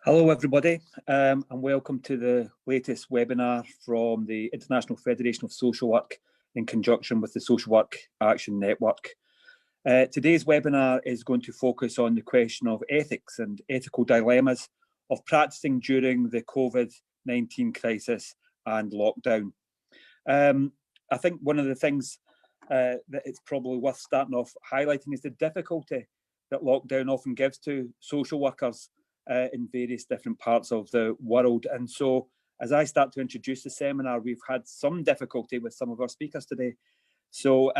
Hello everybody, and welcome to the latest webinar from the International Federation of Social Work in conjunction with the Social Work Action Network. Today's webinar is going to focus on the question of ethics and ethical dilemmas of practicing during the Covid-19 crisis and lockdown. I think one of the things that it's probably worth starting off highlighting is the difficulty that lockdown often gives to social workers in various different parts of the world. And so as I start to introduce the seminar, we've had some difficulty with some of our speakers today. So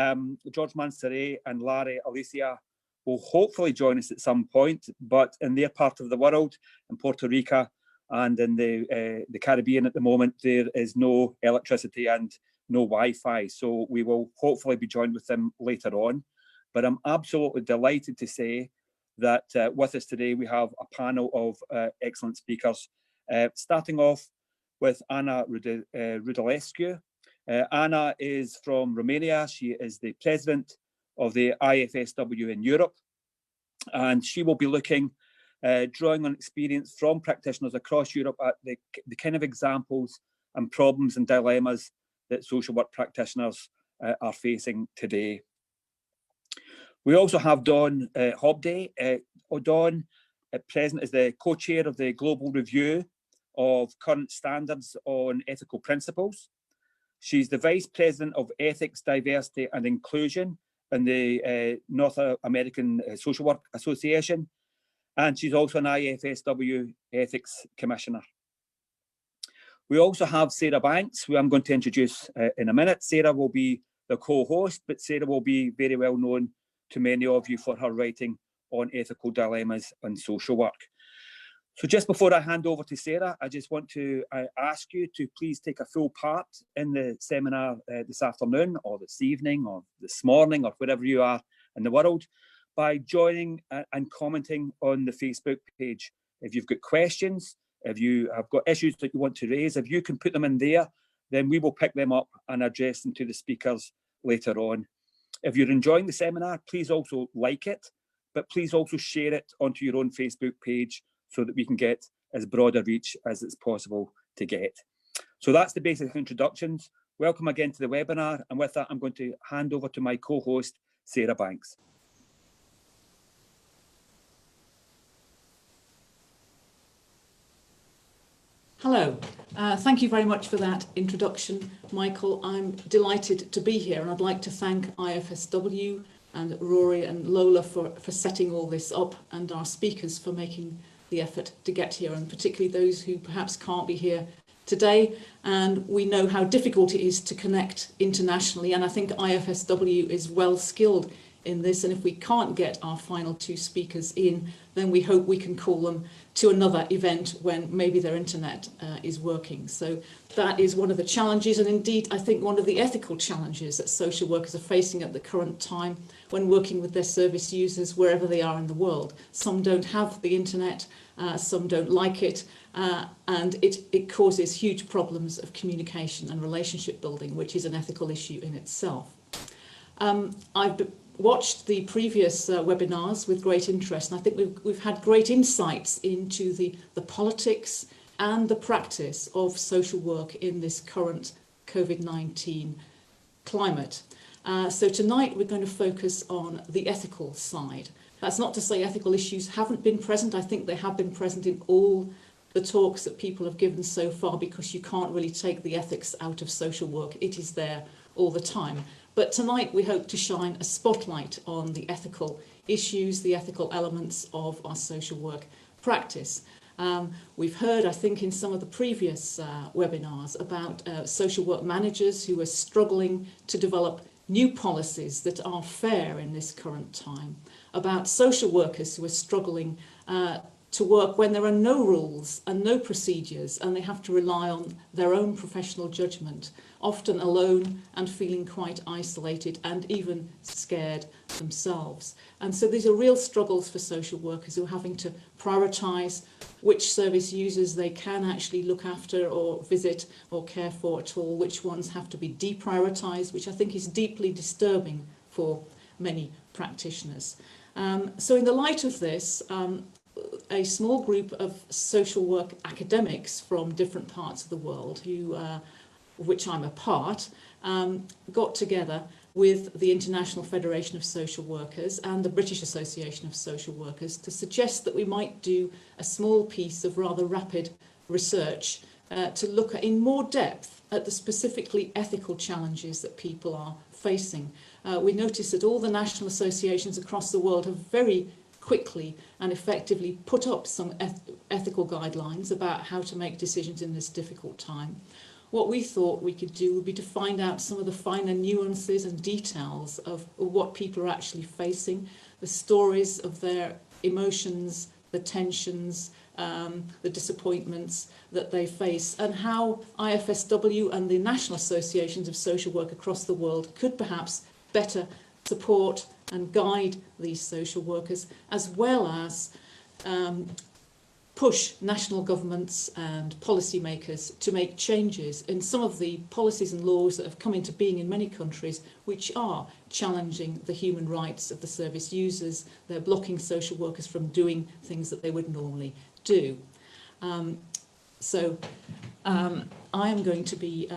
George Mansaray and Larry Alicia will hopefully join us at some point, but in their part of the world, in Puerto Rico and in the Caribbean at the moment, there is no electricity and no Wi-Fi. So we will hopefully be joined with them later on. But I'm absolutely delighted to say that with us today, we have a panel of excellent speakers, starting off with Ana Rudulescu. Ana is from Romania. She is the president of the IFSW in Europe, and she will be looking, drawing on experience from practitioners across Europe at the kind of examples and problems and dilemmas that social work practitioners are facing today. We also have Dawn Hobday. Dawn at present is the co-chair of the Global Review of Current Standards on Ethical Principles. She's the Vice President of Ethics, Diversity and Inclusion in the North American Social Work Association, and she's also an IFSW Ethics Commissioner. We also have Sarah Banks, who I'm going to introduce in a minute. Sarah will be the co-host, but Sarah will be very well known to many of you for her writing on ethical dilemmas and social work. So just before I hand over to Sarah, I just want to ask you to please take a full part in the seminar this afternoon or this evening or this morning or wherever you are in the world by joining and commenting on the Facebook page. If you've got questions, if you have got issues that you want to raise, if you can put them in there, then we will pick them up and address them to the speakers later on. If you're enjoying the seminar, please also like it, but please also share it onto your own Facebook page so that we can get as broad a reach as it's possible to get. So that's the basic introductions. Welcome again to the webinar. And with that, I'm going to hand over to my co-host, Sarah Banks. Hello, thank you very much for that introduction, Michael. I'm delighted to be here, and I'd like to thank IFSW and Rory and Lola for setting all this up, and our speakers for making the effort to get here, and particularly those who perhaps can't be here today. And we know how difficult it is to connect internationally, and I think IFSW is well skilled in this, and if we can't get our final two speakers in, then we hope we can call them to another event when maybe their internet is working. So that is one of the challenges, and indeed I think one of the ethical challenges that social workers are facing at the current time when working with their service users wherever they are in the world. Some don't have the internet, some don't like it, and it causes huge problems of communication and relationship building, which is an ethical issue in itself. I've watched the previous webinars with great interest, and I think we've had great insights into the politics and the practice of social work in this current COVID-19 climate. So tonight we're going to focus on the ethical side. That's not to say ethical issues haven't been present. I think they have been present in all the talks that people have given so far, because you can't really take the ethics out of social work. It is there all the time. But tonight we hope to shine a spotlight on the ethical issues, the ethical elements of our social work practice. We've heard, I think, in some of the previous webinars about social work managers who are struggling to develop new policies that are fair in this current time, about social workers who are struggling to work when there are no rules and no procedures, and they have to rely on their own professional judgment, often alone and feeling quite isolated and even scared themselves. And so these are real struggles for social workers who are having to prioritise which service users they can actually look after or visit or care for at all, which ones have to be deprioritised, which I think is deeply disturbing for many practitioners. So in the light of this, a small group of social work academics from different parts of the world, who, of which I'm a part, got together with the International Federation of Social Workers and the British Association of Social Workers to suggest that we might do a small piece of rather rapid research to look at, in more depth, at the specifically ethical challenges that people are facing. We noticed that all the national associations across the world have very quickly and effectively put up some ethical guidelines about how to make decisions in this difficult time. What we thought we could do would be to find out some of the finer nuances and details of what people are actually facing, the stories of their emotions, the tensions, the disappointments that they face, and how IFSW and the national associations of social work across the world could perhaps better support and guide these social workers, as well as push national governments and policymakers to make changes in some of the policies and laws that have come into being in many countries, which are challenging the human rights of the service users. They're blocking social workers from doing things that they would normally do. I am going to be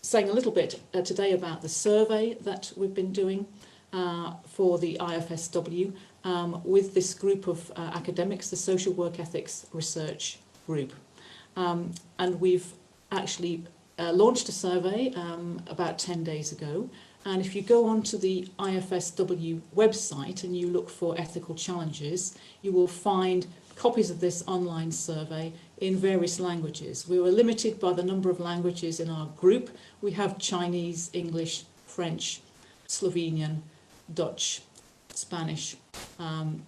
saying a little bit today about the survey that we've been doing for the IFSW with this group of academics, the Social Work Ethics Research Group. And we've actually launched a survey about 10 days ago. And if you go onto the IFSW website and you look for ethical challenges, you will find copies of this online survey in various languages. We were limited by the number of languages in our group. We have Chinese, English, French, Slovenian, Dutch, Spanish, and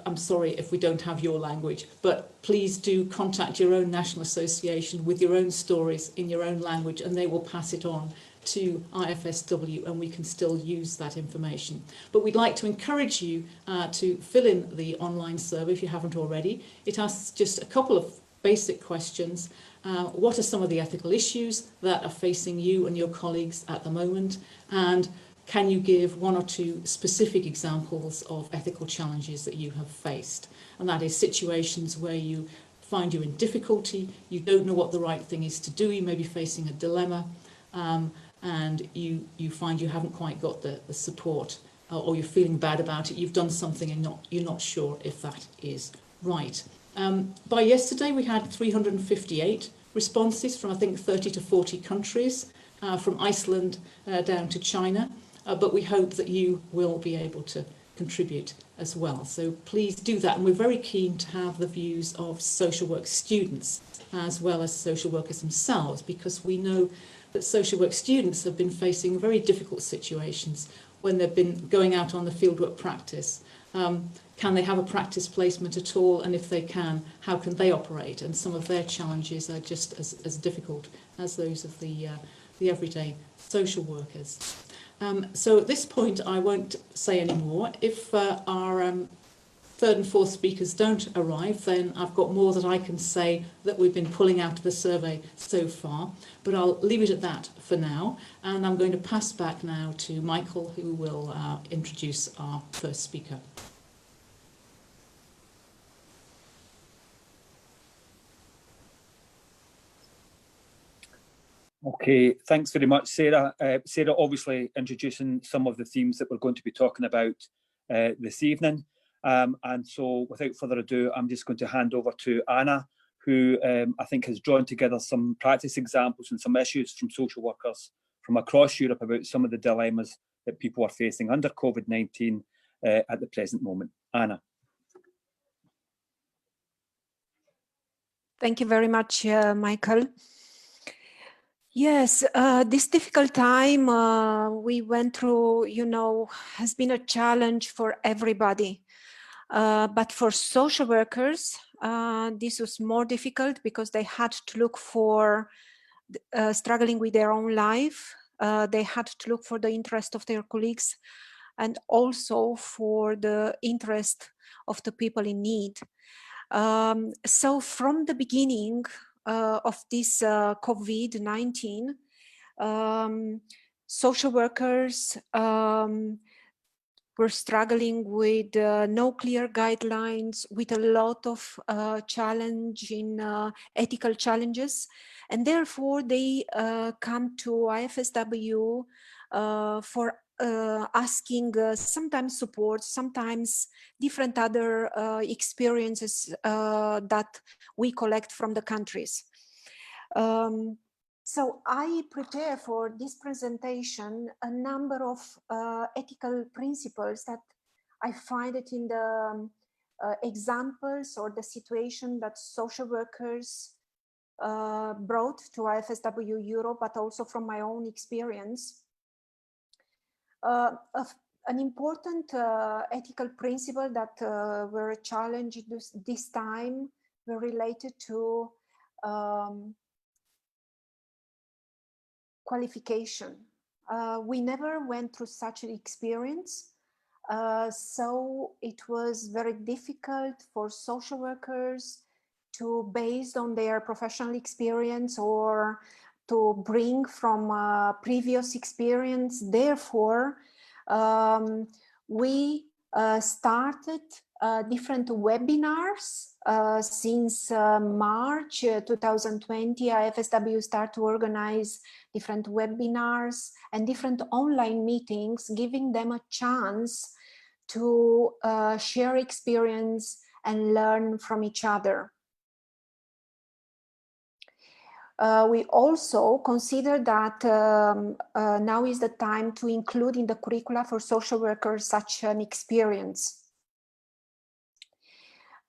I'm sorry if we don't have your language, but please do contact your own national association with your own stories in your own language, and they will pass it on to IFSW, and we can still use that information. But we'd like to encourage you to fill in the online survey if you haven't already. It asks just a couple of basic questions. What are some of the ethical issues that are facing you and your colleagues at the moment? And can you give one or two specific examples of ethical challenges that you have faced? And that is situations where you find you're in difficulty, you don't know what the right thing is to do, you may be facing a dilemma, and you find you haven't quite got the support, or you're feeling bad about it, you've done something and you're not sure if that is right. By yesterday we had 358 responses from I think 30 to 40 countries, from Iceland down to China. But we hope that you will be able to contribute as well. So please do that. And we're very keen to have the views of social work students as well as social workers themselves, because we know that social work students have been facing very difficult situations when they've been going out on the fieldwork practice. Can they have a practice placement at all? And if they can, how can they operate? And some of their challenges are just as difficult as those of the everyday social workers. So at this point, I won't say any more. If our third and fourth speakers don't arrive, then I've got more that I can say that we've been pulling out of the survey so far. But I'll leave it at that for now. And I'm going to pass back now to Michael, who will introduce our first speaker. Okay, thanks very much, Sarah. Sarah obviously introducing some of the themes that we're going to be talking about this evening. And so without further ado, I'm just going to hand over to Anna, who I think has drawn together some practice examples and some issues from social workers from across Europe about some of the dilemmas that people are facing under COVID-19 at the present moment. Anna. Thank you very much, Michael. Yes, this difficult time we went through, has been a challenge for everybody. But for social workers, this was more difficult because they had to look for struggling with their own life. They had to look for the interest of their colleagues and also for the interest of the people in need. So from the beginning of this COVID-19, social workers were struggling with no clear guidelines, with a lot of challenging ethical challenges. And therefore, they come to IFSW for asking sometimes support, sometimes different other experiences that we collect from the countries. So I prepare for this presentation a number of ethical principles that I find it in the examples or the situation that social workers brought to IFSW Europe, but also from my own experience. An important ethical principle that were challenged this time were related to qualification. We never went through such an experience, so it was very difficult for social workers to, based on their professional experience or to bring from previous experience. Therefore, we started different webinars since March 2020. IFSW started to organize different webinars and different online meetings, giving them a chance to share experience and learn from each other. We also consider that now is the time to include in the curricula for social workers such an experience.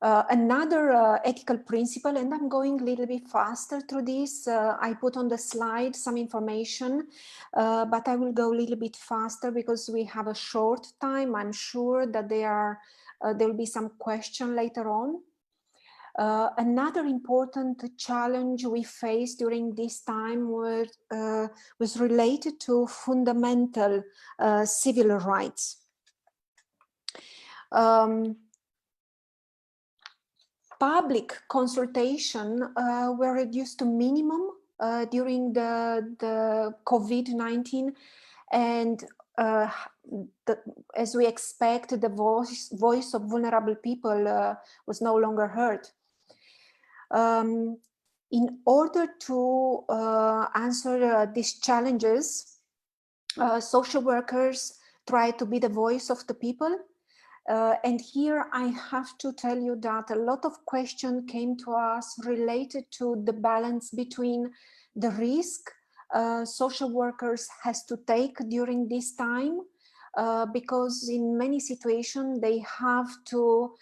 Another ethical principle, and I'm going a little bit faster through this. I put on the slide some information, but I will go a little bit faster because we have a short time. I'm sure that there will be some question later on. Another important challenge we faced during this time was related to fundamental civil rights. Public consultation were reduced to minimum during the COVID-19, and as we expect, the voice of vulnerable people was no longer heard. In order to answer these challenges, social workers try to be the voice of the people. And here I have to tell you that a lot of questions came to us related to the balance between the risk social workers has to take during this time, because in many situations they have to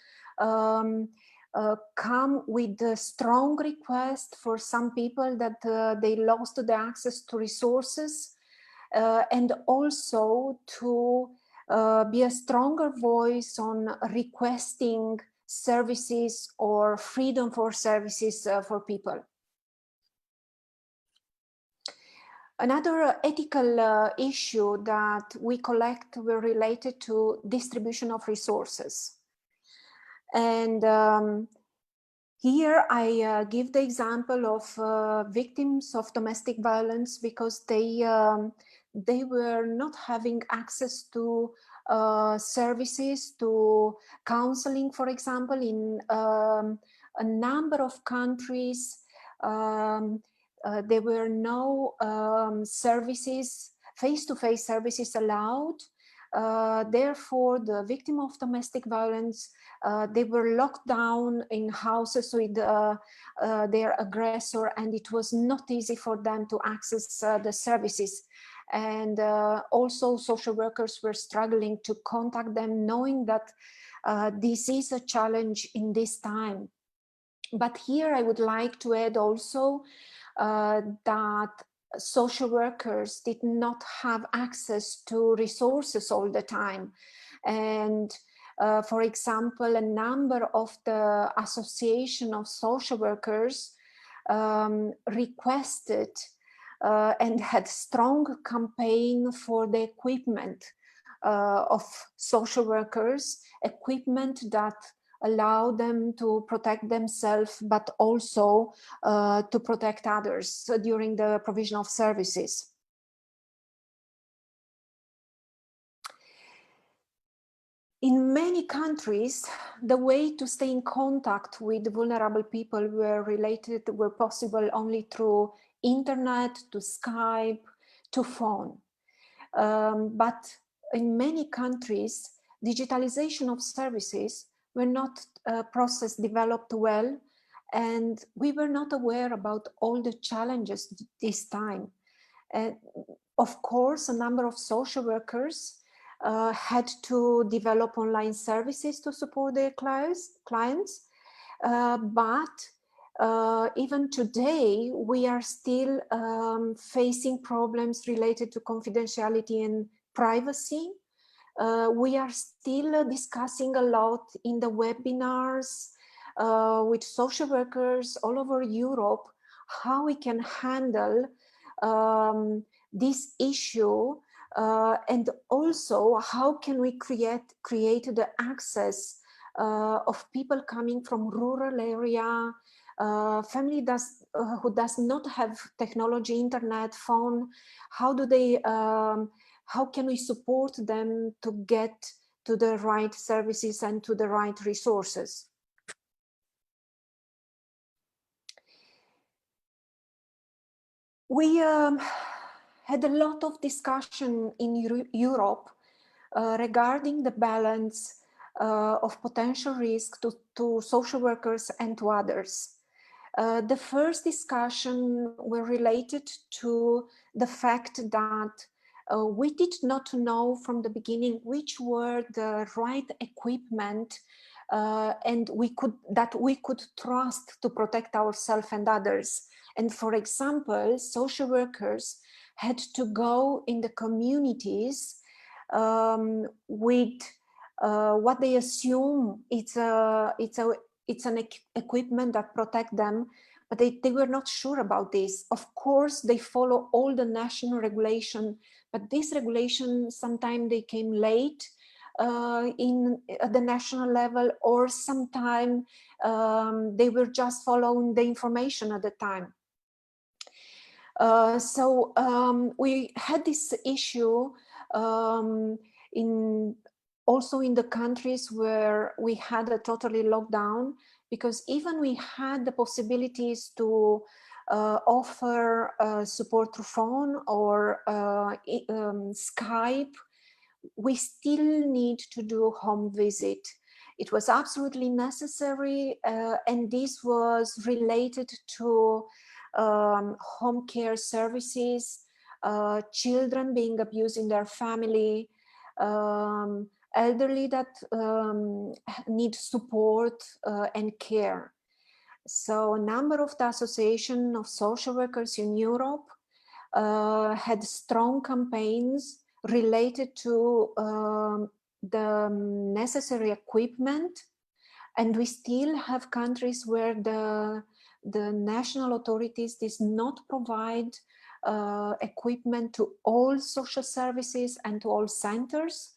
come with a strong request for some people that they lost the access to resources, and also to be a stronger voice on requesting services or freedom for services for people. Another ethical issue that we collect were related to distribution of resources. And here I give the example of victims of domestic violence, because they were not having access to services, to counseling, for example. In a number of countries, there were no services, face-to-face services allowed. Therefore, the victim of domestic violence, they were locked down in houses with their aggressor, and it was not easy for them to access the services. And also social workers were struggling to contact them, knowing that this is a challenge in this time. But here I would like to add also that social workers did not have access to resources all the time. And for example, a number of the Association of Social Workers requested and had strong campaign for the equipment of social workers, equipment that allow them to protect themselves, but also to protect others during the provision of services. In many countries, the way to stay in contact with vulnerable people were possible only through internet, to Skype, to phone. But in many countries, digitalization of services were not process developed well, and we were not aware about all the challenges this time. Of course, a number of social workers had to develop online services to support their clients. But even today, we are still facing problems related to confidentiality and privacy. We are still discussing a lot in the webinars with social workers all over Europe, how we can handle this issue, and also how can we create the access of people coming from rural area, family who does not have technology, internet, phone. How can we support them to get to the right services and to the right resources? We had a lot of discussion in Europe regarding the balance of potential risk to social workers and to others. The first discussion were related to the fact that we did not know from the beginning which were the right equipment and that we could trust to protect ourselves and others. And for example, social workers had to go in the communities with what they assume it's an equipment that protect them, but they were not sure about this. Of course, they follow all the national regulation, but this regulation sometimes they came late at the national level, or sometimes they were just following the information at the time. So we had this issue also in the countries where we had a totally lockdown, because even we had the possibilities to offer support through phone or Skype, we still need to do home visit. It was absolutely necessary, and this was related to home care services, children being abused in their family, elderly that need support and care. So a number of the Association of Social Workers in Europe had strong campaigns related to the necessary equipment, and we still have countries where the national authorities did not provide equipment to all social services and to all centers.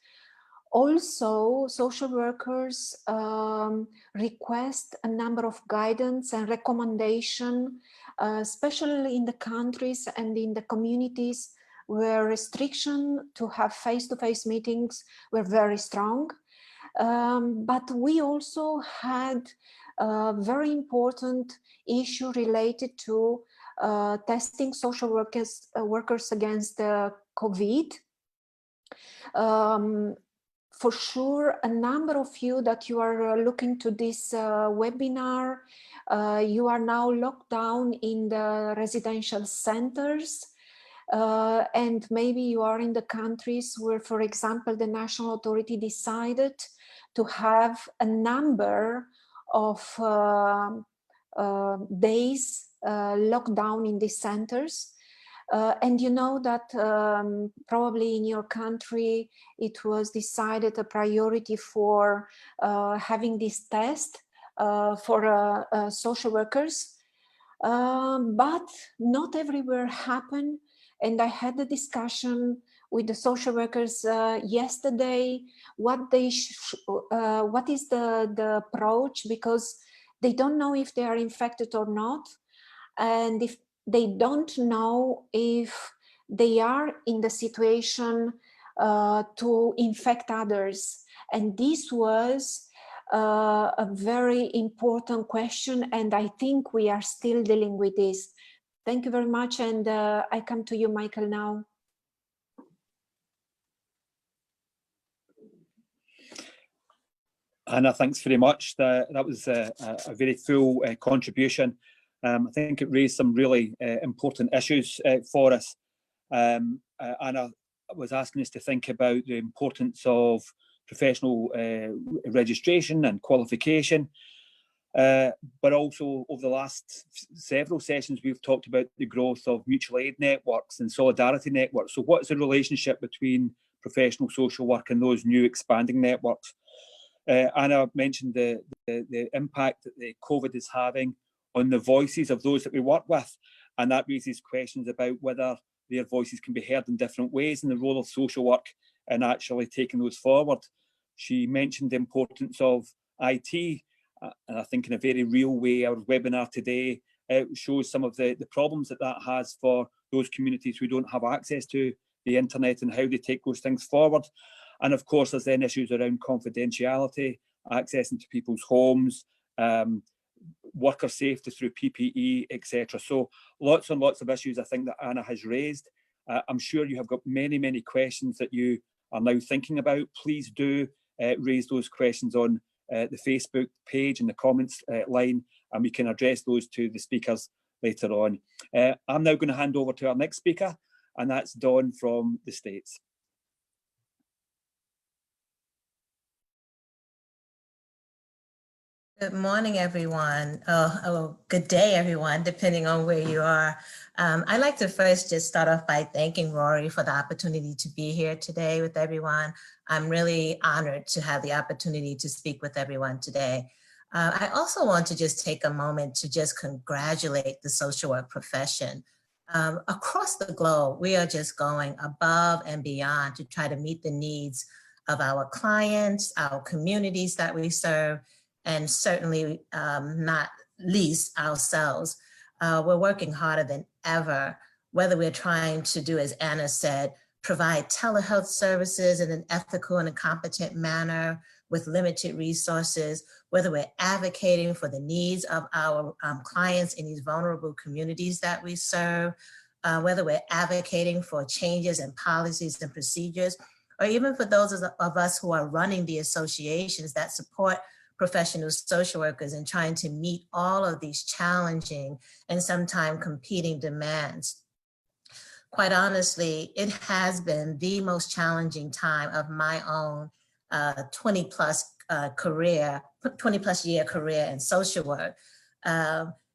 Also, social workers request a number of guidance and recommendation, especially in the countries and in the communities where restriction to have face-to-face meetings were very strong. But we also had a very important issue related to testing social workers against COVID. For sure, a number of you that you are looking to this webinar, you are now locked down in the residential centers. And maybe you are in the countries where, for example, the national authority decided to have a number of days locked down in these centers. And you know that probably in your country, it was decided a priority for having this test for social workers. But not everywhere happened. And I had a discussion with the social workers yesterday, what is the approach, because they don't know if they are infected or not. And if they don't know if they are in the situation to infect others. And this was a very important question, and I think we are still dealing with this. Thank you very much, and I come to you, Michael, now. Anna, thanks very much. That was a very full contribution. I think it raised some really important issues for us. Anna was asking us to think about the importance of professional registration and qualification, but also over the last several sessions we've talked about the growth of mutual aid networks and solidarity networks. So what's the relationship between professional social work and those new expanding networks? Anna mentioned the impact that the COVID is having on the voices of those that we work with, and that raises questions about whether their voices can be heard in different ways and the role of social work in actually taking those forward. She mentioned the importance of IT, and I think in a very real way our webinar today shows some of the problems that has for those communities who don't have access to the internet and how they take those things forward. And of course, there's then issues around confidentiality, access into people's homes, worker safety through PPE, etc. So lots and lots of issues I think that Anna has raised. I'm sure you have got many, many questions that you are now thinking about. Please do raise those questions on the Facebook page in the comments line, and we can address those to the speakers later on. I'm now going to hand over to our next speaker, and that's Dawn from the States. Good morning, everyone. Good day, everyone, depending on where you are. I'd like to first just start off by thanking Rory for the opportunity to be here today with everyone. I'm really honored to have the opportunity to speak with everyone today. I also want to just take a moment to just congratulate the social work profession. Across the globe, we are just going above and beyond to try to meet the needs of our clients, our communities that we serve, and certainly not least ourselves. We're working harder than ever, whether we're trying to do, as Anna said, provide telehealth services in an ethical and a competent manner with limited resources, whether we're advocating for the needs of our clients in these vulnerable communities that we serve, whether we're advocating for changes in policies and procedures, or even for those of us who are running the associations that support professional social workers and trying to meet all of these challenging and sometimes competing demands. Quite honestly, it has been the most challenging time of my own 20 plus year career in social work.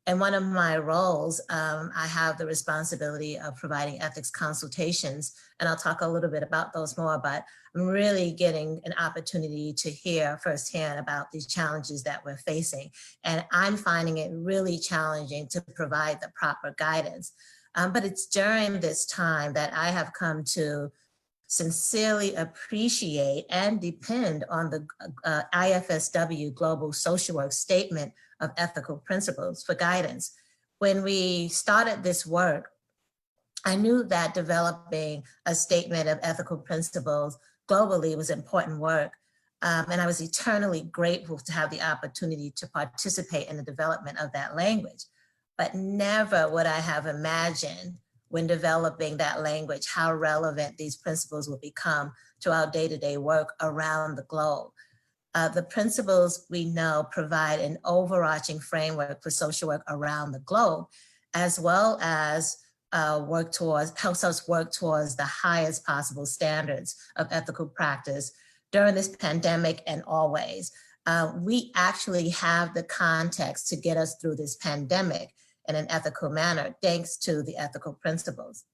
And one of my roles, I have the responsibility of providing ethics consultations, and I'll talk a little bit about those more, but I'm really getting an opportunity to hear firsthand about these challenges that we're facing. And I'm finding it really challenging to provide the proper guidance. But it's during this time that I have come to sincerely appreciate and depend on the IFSW Global Social Work Statement of Ethical Principles for guidance. When we started this work, I knew that developing a statement of ethical principles globally was important work. And I was eternally grateful to have the opportunity to participate in the development of that language. But never would I have imagined when developing that language how relevant these principles will become to our day-to-day work around the globe. The principles we know provide an overarching framework for social work around the globe, as well as helps us work towards the highest possible standards of ethical practice during this pandemic and always. We actually have the context to get us through this pandemic in an ethical manner, thanks to the ethical principles.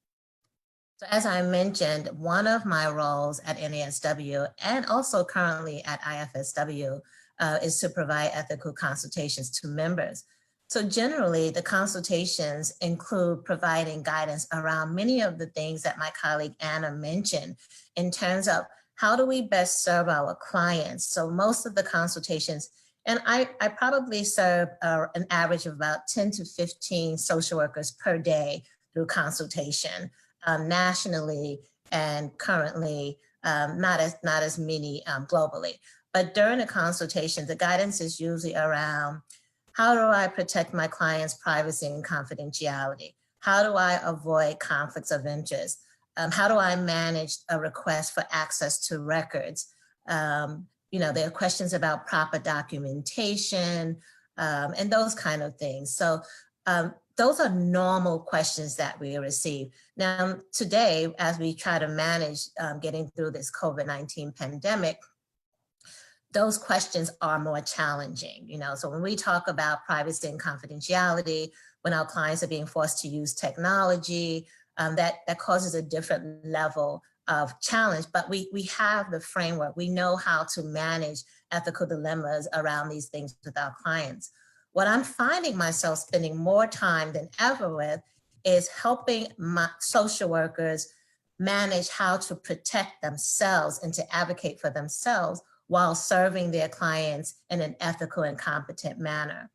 So as I mentioned, one of my roles at NASW and also currently at IFSW is to provide ethical consultations to members. So generally, the consultations include providing guidance around many of the things that my colleague Anna mentioned in terms of how do we best serve our clients. So most of the consultations, and I probably serve an average of about 10 to 15 social workers per day through consultation nationally, and currently not as many globally. But during the consultation, the guidance is usually around, how do I protect my client's privacy and confidentiality? How do I avoid conflicts of interest? How do I manage a request for access to records? There are questions about proper documentation and those kind of things. So those are normal questions that we receive. Now, today, as we try to manage getting through this COVID-19 pandemic, those questions are more challenging. So when we talk about privacy and confidentiality, when our clients are being forced to use technology, that causes a different level of challenge, but we have the framework. We know how to manage ethical dilemmas around these things with our clients. What I'm finding myself spending more time than ever with is helping my social workers manage how to protect themselves and to advocate for themselves while serving their clients in an ethical and competent manner.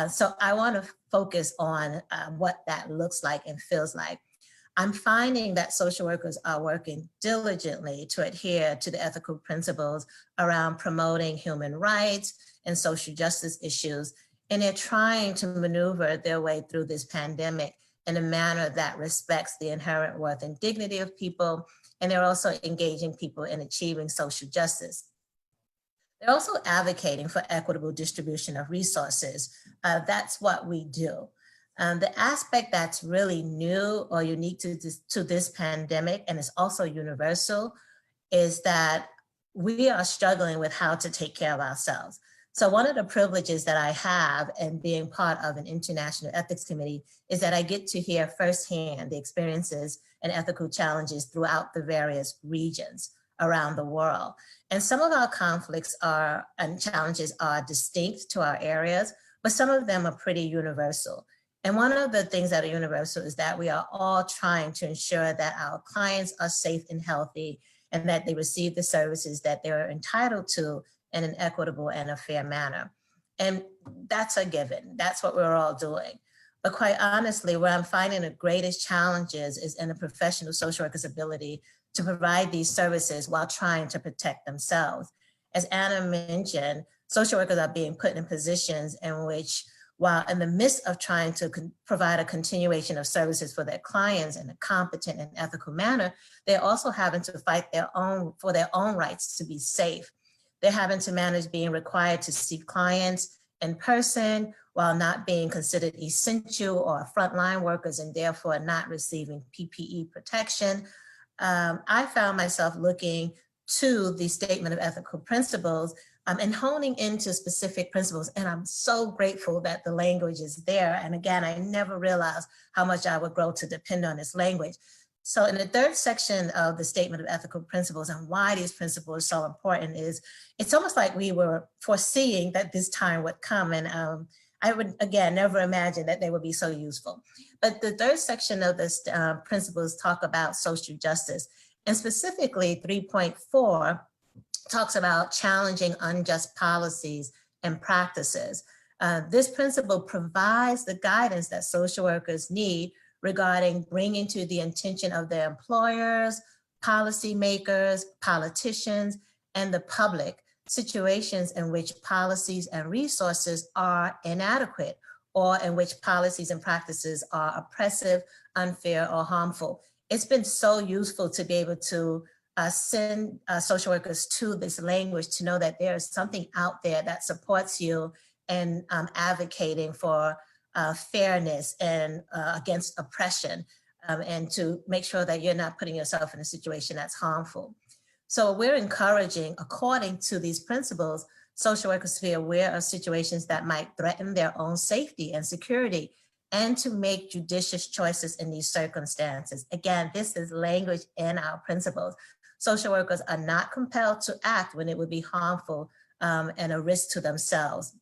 So I want to focus on what that looks like and feels like. I'm finding that social workers are working diligently to adhere to the ethical principles around promoting human rights and social justice issues, and they're trying to maneuver their way through this pandemic in a manner that respects the inherent worth and dignity of people, and they're also engaging people in achieving social justice. They're also advocating for equitable distribution of resources. That's what we do. The aspect that's really new or unique to this pandemic, and is also universal, is that we are struggling with how to take care of ourselves. So one of the privileges that I have in being part of an international ethics committee is that I get to hear firsthand the experiences and ethical challenges throughout the various regions around the world. And some of our conflicts and challenges are distinct to our areas, but some of them are pretty universal. And one of the things that are universal is that we are all trying to ensure that our clients are safe and healthy, and that they receive the services that they're entitled to in an equitable and a fair manner. And that's a given. That's what we're all doing. But quite honestly, where I'm finding the greatest challenges is in a professional social worker's ability to provide these services while trying to protect themselves. As Anna mentioned, social workers are being put in positions in which, while in the midst of trying to provide a continuation of services for their clients in a competent and ethical manner, they're also having to fight for their own rights to be safe. They're having to manage being required to see clients in person while not being considered essential or frontline workers, and therefore not receiving PPE protection. I found myself looking to the statement of ethical principles and honing into specific principles. And I'm so grateful that the language is there. And again, I never realized how much I would grow to depend on this language. So in the third section of the statement of ethical principles and why these principles are so important is, it's almost like we were foreseeing that this time would come. And I would, again, never imagine that they would be so useful. But the third section of this principles talk about social justice, and specifically 3.4 talks about challenging unjust policies and practices. This principle provides the guidance that social workers need regarding bringing to the attention of their employers, policymakers, politicians, and the public situations in which policies and resources are inadequate, or in which policies and practices are oppressive, unfair, or harmful. It's been so useful to be able to send social workers to this language, to know that there is something out there that supports you in advocating for fairness and against oppression, and to make sure that you're not putting yourself in a situation that's harmful. So we're encouraging, according to these principles, social workers to be aware of situations that might threaten their own safety and security, and to make judicious choices in these circumstances. Again, this is language in our principles. Social workers are not compelled to act when it would be harmful and a risk to themselves.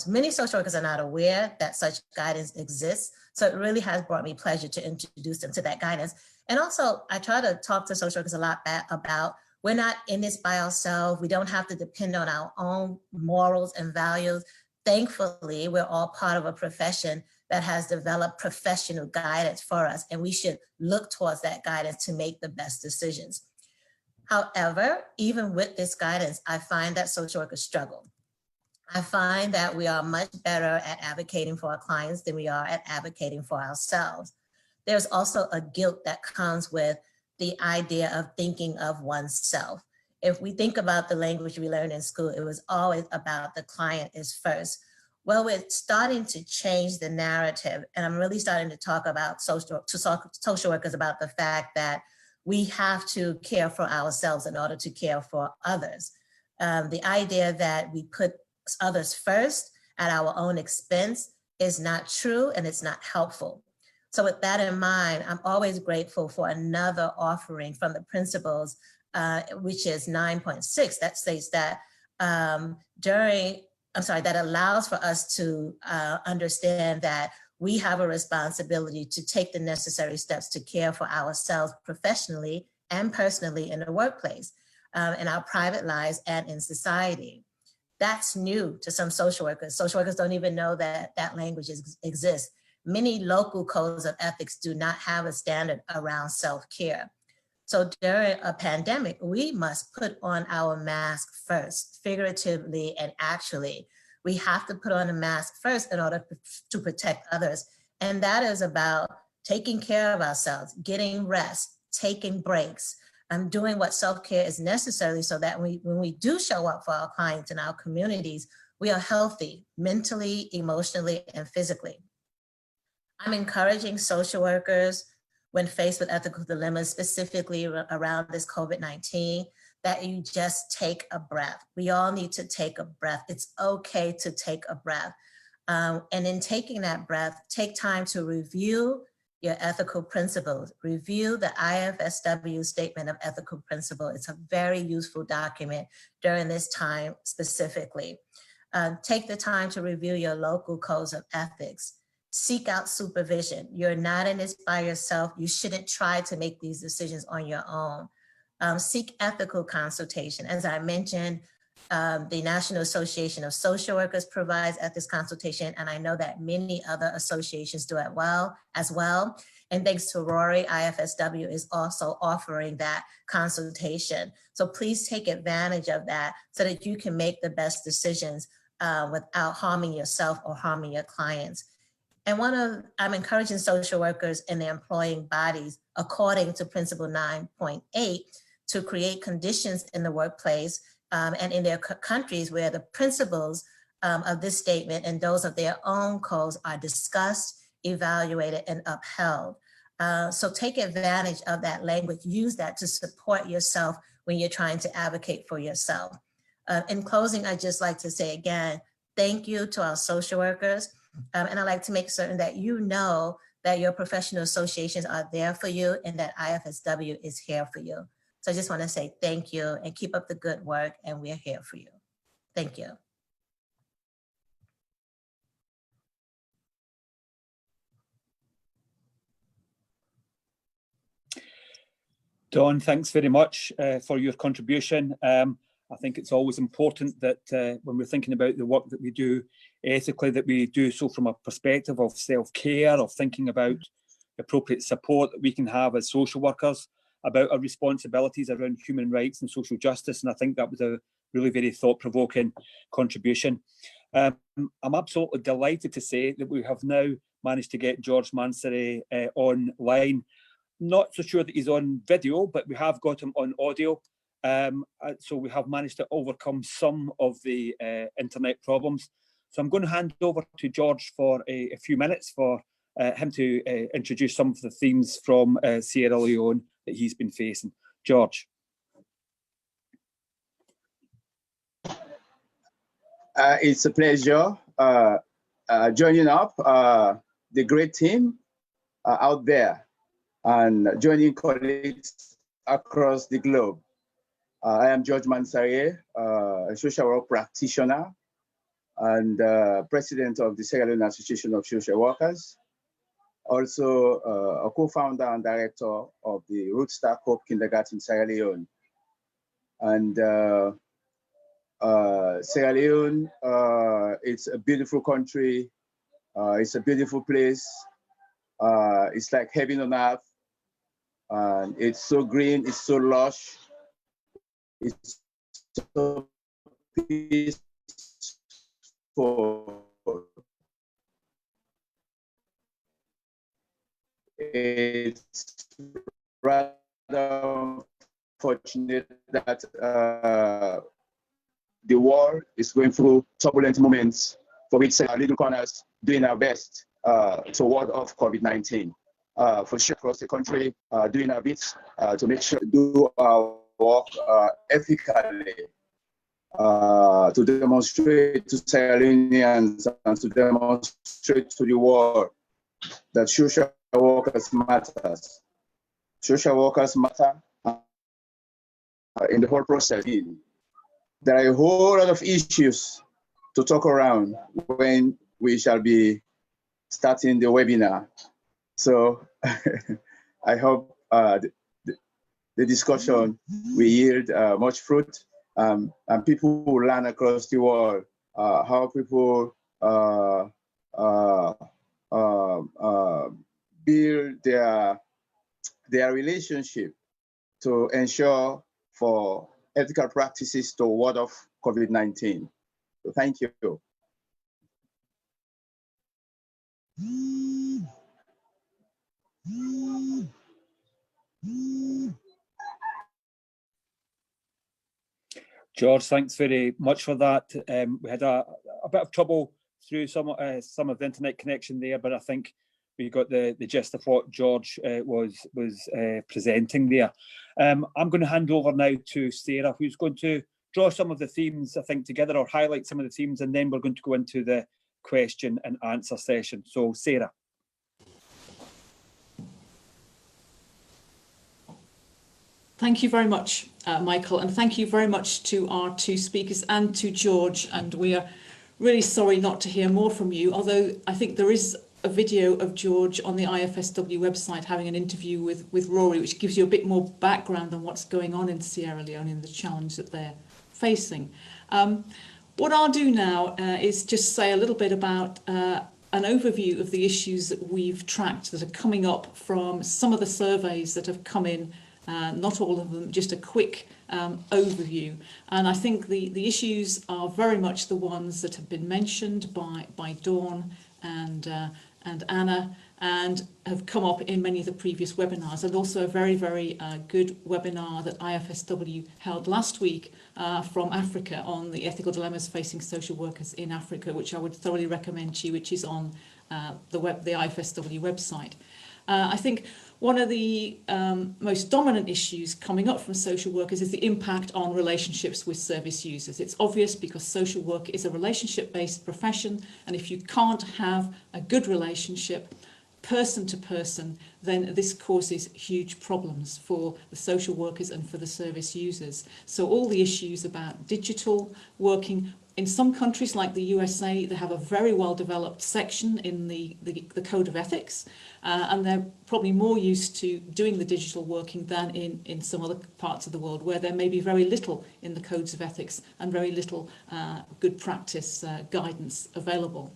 Many social workers are not aware that such guidance exists, so it really has brought me pleasure to introduce them to that guidance. And also, I try to talk to social workers a lot about, we're not in this by ourselves. We don't have to depend on our own morals and values. Thankfully, we're all part of a profession that has developed professional guidance for us, and we should look towards that guidance to make the best decisions. However, even with this guidance, I find that social workers struggle. I find that we are much better at advocating for our clients than we are at advocating for ourselves. There's also a guilt that comes with the idea of thinking of oneself. If we think about the language we learned in school, it was always about the client is first. Well, we're starting to change the narrative, and I'm really starting to talk about social workers about the fact that we have to care for ourselves in order to care for others. The idea that we put others first at our own expense is not true, and it's not helpful. So with that in mind, I'm always grateful for another offering from the principles, which is 9.6, that states that that allows for us to understand that we have a responsibility to take the necessary steps to care for ourselves professionally and personally in the workplace, in our private lives and in society. That's new to some social workers. Social workers don't even know that that language exists. Many local codes of ethics do not have a standard around self-care. So during a pandemic, we must put on our mask first, figuratively and actually. We have to put on a mask first in order to protect others. And that is about taking care of ourselves, getting rest, taking breaks, and doing what self-care is necessary so that when we do show up for our clients in our communities, we are healthy mentally, emotionally, and physically. I'm encouraging social workers when faced with ethical dilemmas, specifically around this COVID-19, that you just take a breath. We all need to take a breath. It's okay to take a breath. And in taking that breath, take time to review your ethical principles. Review the IFSW Statement of Ethical Principle. It's a very useful document during this time specifically. Take the time to review your local codes of ethics. Seek out supervision. You're not in this by yourself. You shouldn't try to make these decisions on your own. Seek ethical consultation. As I mentioned, the National Association of Social Workers provides ethics consultation, and I know that many other associations do it as well. And thanks to Rory, IFSW is also offering that consultation. So please take advantage of that so that you can make the best decisions without harming yourself or harming your clients. And I'm encouraging social workers and their employing bodies, according to Principle 9.8, to create conditions in the workplace and in their countries where the principles of this statement and those of their own codes are discussed, evaluated, and upheld. So take advantage of that language. Use that to support yourself when you're trying to advocate for yourself. In closing, I'd just like to say again, thank you to our social workers. And I'd like to make certain that you know that your professional associations are there for you and that IFSW is here for you. So I just want to say thank you and keep up the good work, and we're here for you. Thank you. Dawn, thanks very much for your contribution. I think it's always important that when we're thinking about the work that we do ethically, that we do so from a perspective of self-care, of thinking about the appropriate support that we can have as social workers, about our responsibilities around human rights and social justice. And I think that was a really very thought-provoking contribution. I'm absolutely delighted to say that we have now managed to get George Mansory online. Not so sure that he's on video, but we have got him on audio. So we have managed to overcome some of the internet problems. So I'm going to hand over to George for a few minutes for him to introduce some of the themes from Sierra Leone that he's been facing. George. It's a pleasure joining up the great team out there and joining colleagues across the globe. I am George Mansory, a social work practitioner and president of the Sierra Leone Association of Social Workers. Also a co-founder and director of the Root Star Hope Kindergarten Sierra Leone. And Sierra Leone, it's a beautiful country. It's a beautiful place. It's like heaven on earth. And it's so green, it's so lush. It's so peaceful. It's rather fortunate that the world is going through turbulent moments, for which Little Corners doing our best to ward off COVID-19. For sure, across the country, doing our bit to make sure we do our work ethically, to demonstrate to Sierra Leoneans and to demonstrate to the world that social workers matters. Social workers matter in the whole process. There are a whole lot of issues to talk around when we shall be starting the webinar. So I hope the discussion will yield much fruit, and people will learn across the world how people build their relationship to ensure for ethical practices to ward off COVID-19. So thank you. George, thanks very much for that. We had a bit of trouble through some of the internet connection there, but I think we got the gist of what George was presenting there. I'm going to hand over now to Sarah, who's going to draw some of the themes, I think, together, or highlight some of the themes, and then we're going to go into the question and answer session. So, Sarah. Thank you very much, Michael, and thank you very much to our two speakers and to George. And we are really sorry not to hear more from you, although I think there is a video of George on the IFSW website having an interview with Rory, which gives you a bit more background on what's going on in Sierra Leone and the challenge that they're facing. What I'll do now is just say a little bit about an overview of the issues that we've tracked that are coming up from some of the surveys that have come in. Not all of them, just a quick overview. And I think the issues are very much the ones that have been mentioned by Dawn and Anna, and have come up in many of the previous webinars, and also a very, very good webinar that IFSW held last week from Africa on the ethical dilemmas facing social workers in Africa, which I would thoroughly recommend to you, which is on the IFSW website. I think one of the most dominant issues coming up from social workers is the impact on relationships with service users. It's obvious because social work is a relationship-based profession, and if you can't have a good relationship person to person, then this causes huge problems for the social workers and for the service users. So all the issues about digital working, in some countries like the USA, they have a very well developed section in the Code of Ethics, and they're probably more used to doing the digital working than in some other parts of the world where there may be very little in the Codes of Ethics and very little good practice guidance available.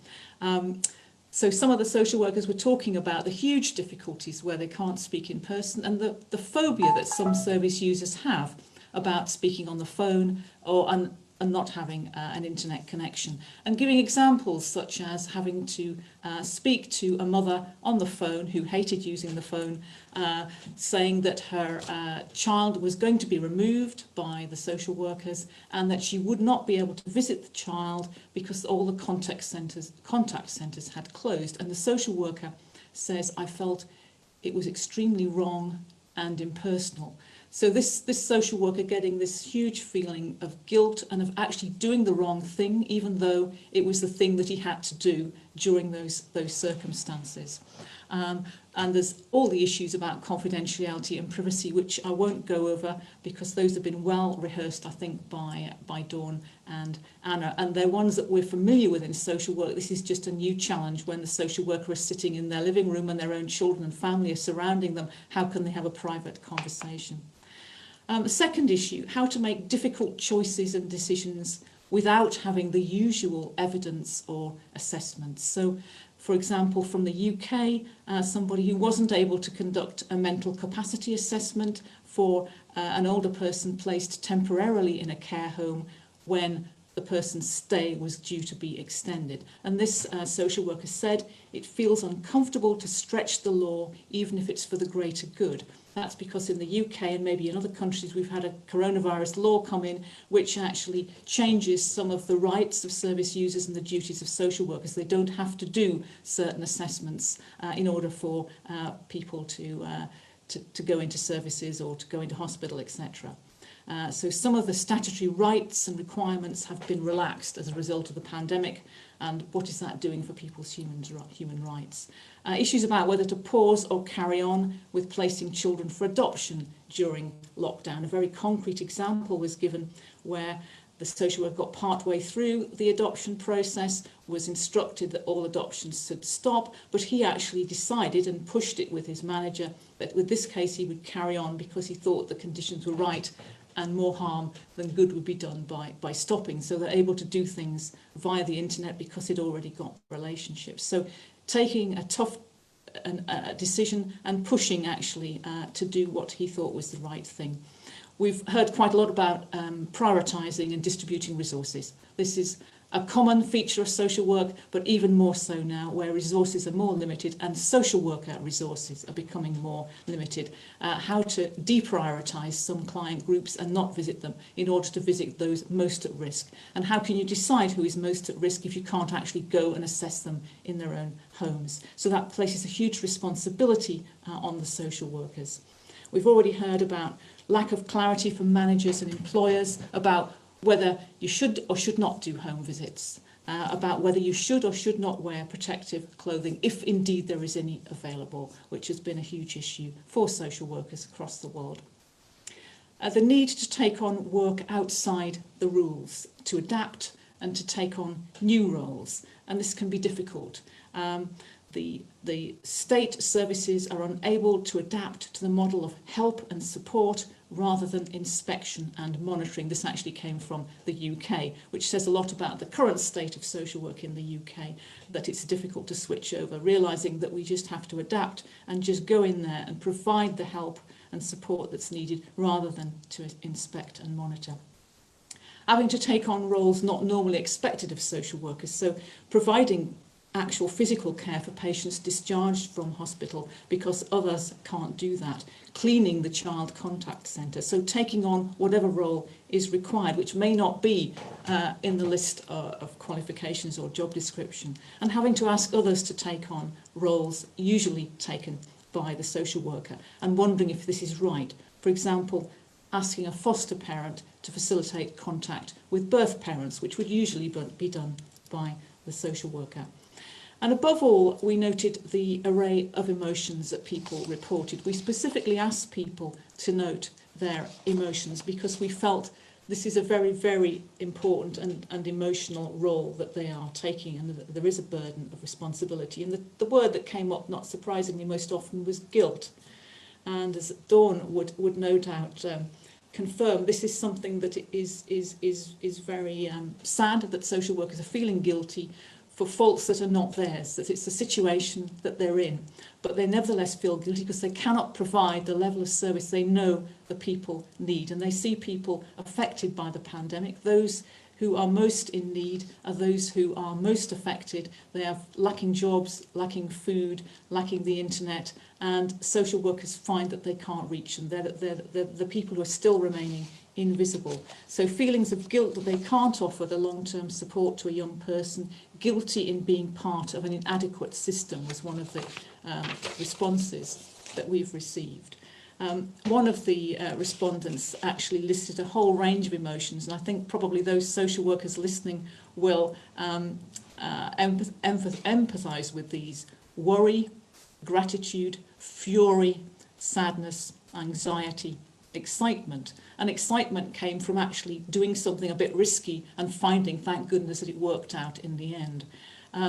So some of the social workers were talking about the huge difficulties where they can't speak in person, and the phobia that some service users have about speaking on the phone and not having an internet connection, and giving examples such as having to speak to a mother on the phone who hated using the phone, saying that her child was going to be removed by the social workers and that she would not be able to visit the child because all the contact centres had closed. And the social worker says, I felt it was extremely wrong and impersonal. So this social worker getting this huge feeling of guilt and of actually doing the wrong thing, even though it was the thing that he had to do during those circumstances. And there's all the issues about confidentiality and privacy, which I won't go over because those have been well rehearsed, I think, by Dawn and Anna. And they're ones that we're familiar with in social work. This is just a new challenge when the social worker is sitting in their living room and their own children and family are surrounding them. How can they have a private conversation? The second issue, how to make difficult choices and decisions without having the usual evidence or assessments. So For example, from the UK, somebody who wasn't able to conduct a mental capacity assessment for an older person placed temporarily in a care home when the person's stay was due to be extended. And this social worker said, it feels uncomfortable to stretch the law, even if it's for the greater good. That's because in the UK and maybe in other countries, we've had a coronavirus law come in, which actually changes some of the rights of service users and the duties of social workers. They don't have to do certain assessments in order for people to go into services or to go into hospital, etc. So some of the statutory rights and requirements have been relaxed as a result of the pandemic, and what is that doing for people's human rights? Issues about whether to pause or carry on with placing children for adoption during lockdown. A very concrete example was given where the social worker got partway through the adoption process, was instructed that all adoptions should stop, but he actually decided and pushed it with his manager that with this case he would carry on because he thought the conditions were right and more harm than good would be done by stopping. So they're able to do things via the internet because they'd already got relationships. So taking a tough decision and pushing actually to do what he thought was the right thing. We've heard quite a lot about prioritising and distributing resources. This is a common feature of social work, but even more so now where resources are more limited and social worker resources are becoming more limited. How to deprioritise some client groups and not visit them in order to visit those most at risk. And how can you decide who is most at risk if you can't actually go and assess them in their own homes? So that places a huge responsibility on the social workers. We've already heard about lack of clarity from managers and employers about whether you should or should not do home visits, about whether you should or should not wear protective clothing, if indeed there is any available, which has been a huge issue for social workers across the world. The need to take on work outside the rules, to adapt and to take on new roles, and this can be difficult. The state services are unable to adapt to the model of help and support rather than inspection and monitoring. This actually came from the UK, which says a lot about the current state of social work in the UK, that it's difficult to switch over, realising that we just have to adapt and just go in there and provide the help and support that's needed rather than to inspect and monitor. Having to take on roles not normally expected of social workers, so providing actual physical care for patients discharged from hospital because others can't do that, cleaning the child contact centre, so taking on whatever role is required, which may not be in the list of qualifications or job description, and having to ask others to take on roles usually taken by the social worker and wondering if this is right. For example, asking a foster parent to facilitate contact with birth parents, which would usually be done by the social worker. And above all, we noted the array of emotions that people reported. We specifically asked people to note their emotions because we felt this is a very, very important and emotional role that they are taking, and that there is a burden of responsibility. And the word that came up, not surprisingly, most often was guilt. And as Dawn would no doubt confirm, this is something that is very sad, that social workers are feeling guilty for faults that are not theirs, that it's the situation that they're in, but they nevertheless feel guilty because they cannot provide the level of service they know the people need, and they see people affected by the pandemic. Those who are most in need are those who are most affected. They are lacking jobs, lacking food, lacking the internet, and social workers find that they can't reach them. They're the people who are still remaining invisible. So feelings of guilt that they can't offer the long-term support to a young person, guilty in being part of an inadequate system was one of the responses that we've received. One of the respondents actually listed a whole range of emotions, and I think probably those social workers listening will empathise with these: worry, gratitude, fury, sadness, anxiety, excitement. And excitement came from actually doing something a bit risky and finding, thank goodness, that it worked out in the end.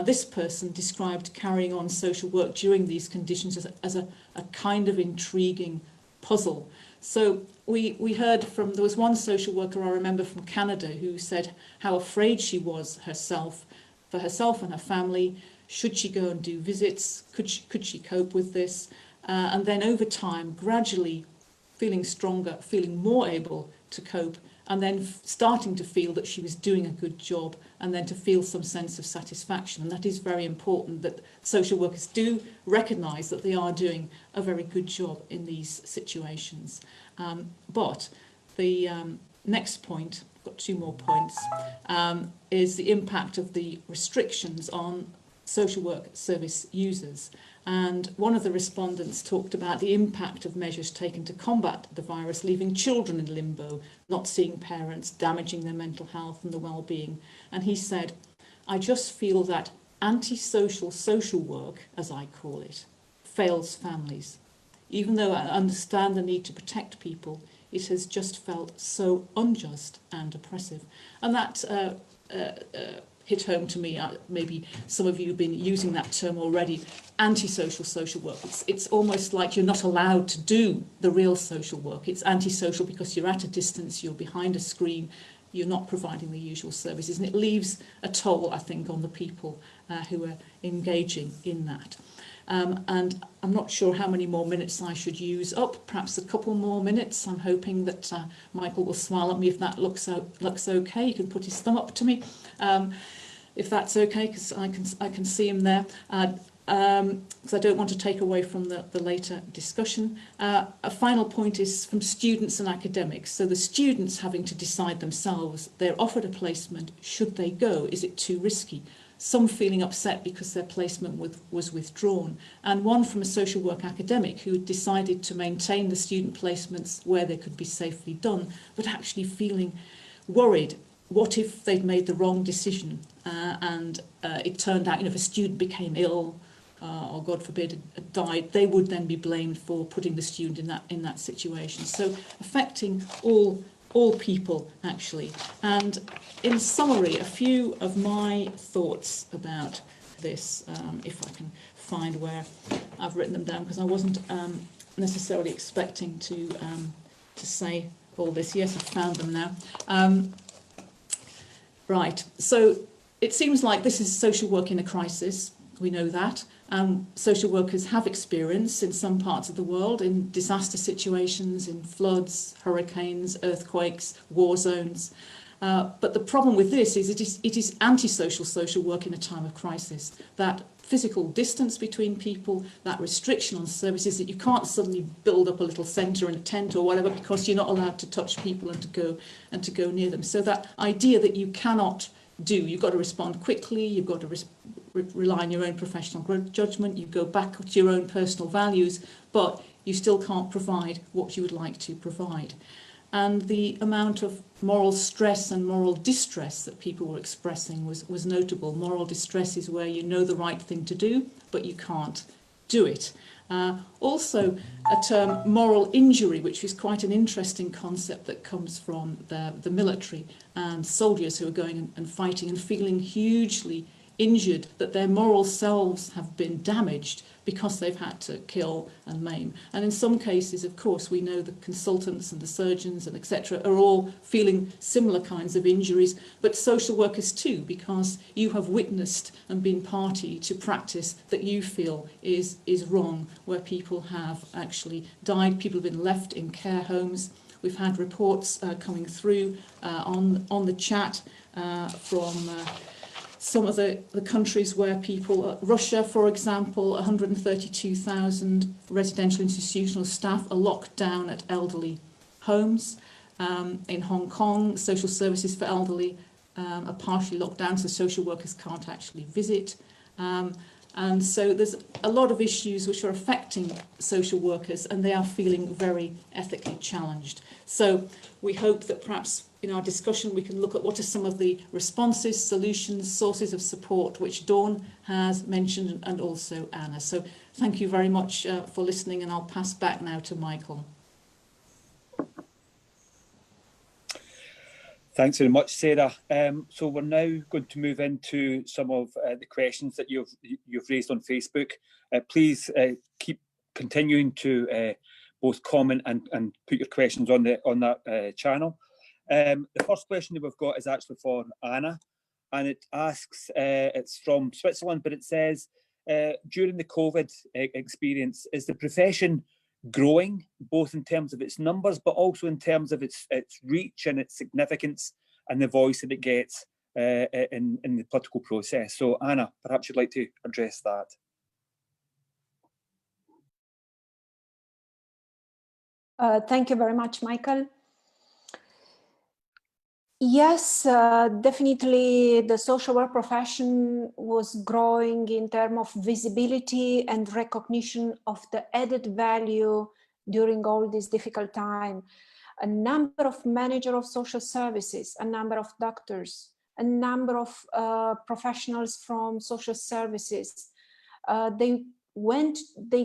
This person described carrying on social work during these conditions as a kind of intriguing puzzle. So we heard from, there was one social worker I remember from Canada who said how afraid she was for herself and her family. Should she go and do visits? Could she cope with this? And then over time, gradually feeling stronger, feeling more able to cope, and then starting to feel that she was doing a good job, and then to feel some sense of satisfaction. And that is very important, that social workers do recognise that they are doing a very good job in these situations. But the next point, I've got 2 more points, is the impact of the restrictions on social work service users. And one of the respondents talked about the impact of measures taken to combat the virus, leaving children in limbo, not seeing parents, damaging their mental health and the well-being. And he said, I just feel that antisocial social work, as I call it, fails families. Even though I understand the need to protect people, it has just felt so unjust and oppressive. And that hit home to me. Maybe some of you have been using that term already, antisocial social work. It's almost like you're not allowed to do the real social work. It's antisocial because you're at a distance, you're behind a screen, you're not providing the usual services. And it leaves a toll, I think, on the people who are engaging in that. And I'm not sure how many more minutes I should use up, perhaps a couple more minutes. I'm hoping that Michael will smile at me if that looks okay. He can put his thumb up to me if that's okay, because I can see him there. Because I don't want to take away from the later discussion. A final point is from students and academics. So the students having to decide themselves, they're offered a placement, should they go? Is it too risky? Some feeling upset because their placement was withdrawn. And one from a social work academic who decided to maintain the student placements where they could be safely done, but actually feeling worried. What if they'd made the wrong decision and it turned out, if a student became ill or God forbid died, they would then be blamed for putting the student in that situation. So affecting all people, actually. And in summary, a few of my thoughts about this, if I can find where I've written them down, because I wasn't necessarily expecting to say all this. Yes, I've found them now. Right, so it seems like this is social work in a crisis. We know that. Social workers have experience in some parts of the world in disaster situations, in floods, hurricanes, earthquakes, war zones. But the problem with this is it is antisocial social work in a time of crisis. That physical distance between people, that restriction on services, that you can't suddenly build up a little centre in a tent or whatever because you're not allowed to touch people and to go near them. So that idea that you cannot do, you've got to respond quickly, you've got to rely on your own professional judgment, you go back to your own personal values, but you still can't provide what you would like to provide. And the amount of moral stress and moral distress that people were expressing was notable. Moral distress is where you know the right thing to do, but you can't do it. Also, a term moral injury, which is quite an interesting concept that comes from the military and soldiers who are going and fighting and feeling hugely injured, that their moral selves have been damaged because they've had to kill and maim. And in some cases, of course, we know the consultants and the surgeons and etc. are all feeling similar kinds of injuries, but social workers too, because you have witnessed and been party to practice that you feel is wrong, where people have actually died, people have been left in care homes. We've had reports coming through on the chat from some of the countries where people, Russia, for example, 132,000 residential institutional staff are locked down at elderly homes. In Hong Kong, social services for elderly are partially locked down, so social workers can't actually visit. And so there's a lot of issues which are affecting social workers, and they are feeling very ethically challenged. So we hope that perhaps in our discussion we can look at what are some of the responses, solutions, sources of support which Dawn has mentioned, and also Anna. So thank you very much for listening, and I'll pass back now to Michael. Thanks very much, Sarah. So we're now going to move into some of the questions that you've raised on Facebook. Please keep continuing to both comment and put your questions on that channel. The first question that we've got is actually for Anna. and it asks, it's from Switzerland, but it says, during the COVID experience, is the profession growing, both in terms of its numbers, but also in terms of its reach and its significance and the voice that it gets in the political process? So Anna, perhaps you'd like to address that. Thank you very much, Michael. Yes, definitely the social work profession was growing in terms of visibility and recognition of the added value during all this difficult time. A number of managers of social services, a number of doctors, a number of professionals from social services, they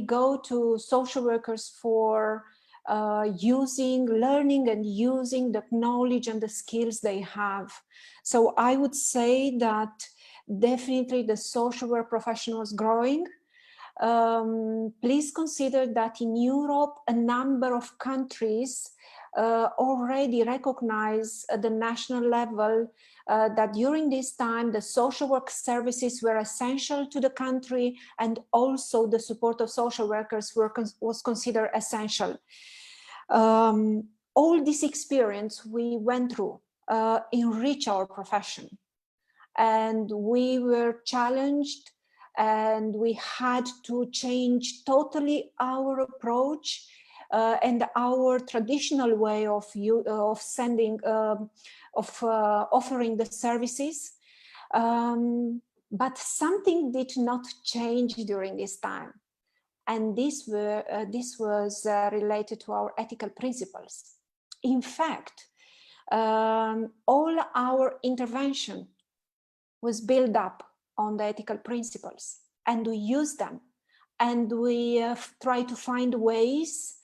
go to social workers for learning and using the knowledge and the skills they have. So I would say that definitely the social work profession was growing. Please consider that in Europe, a number of countries already recognize at the national level that during this time, the social work services were essential to the country, and also the support of social workers was considered essential. All this experience we went through enriched our profession, and we were challenged, and we had to change totally our approach and our traditional way of offering the services. But something did not change during this time. And this was related to our ethical principles. In fact, all our intervention was built up on the ethical principles, and we use them, and we try to find ways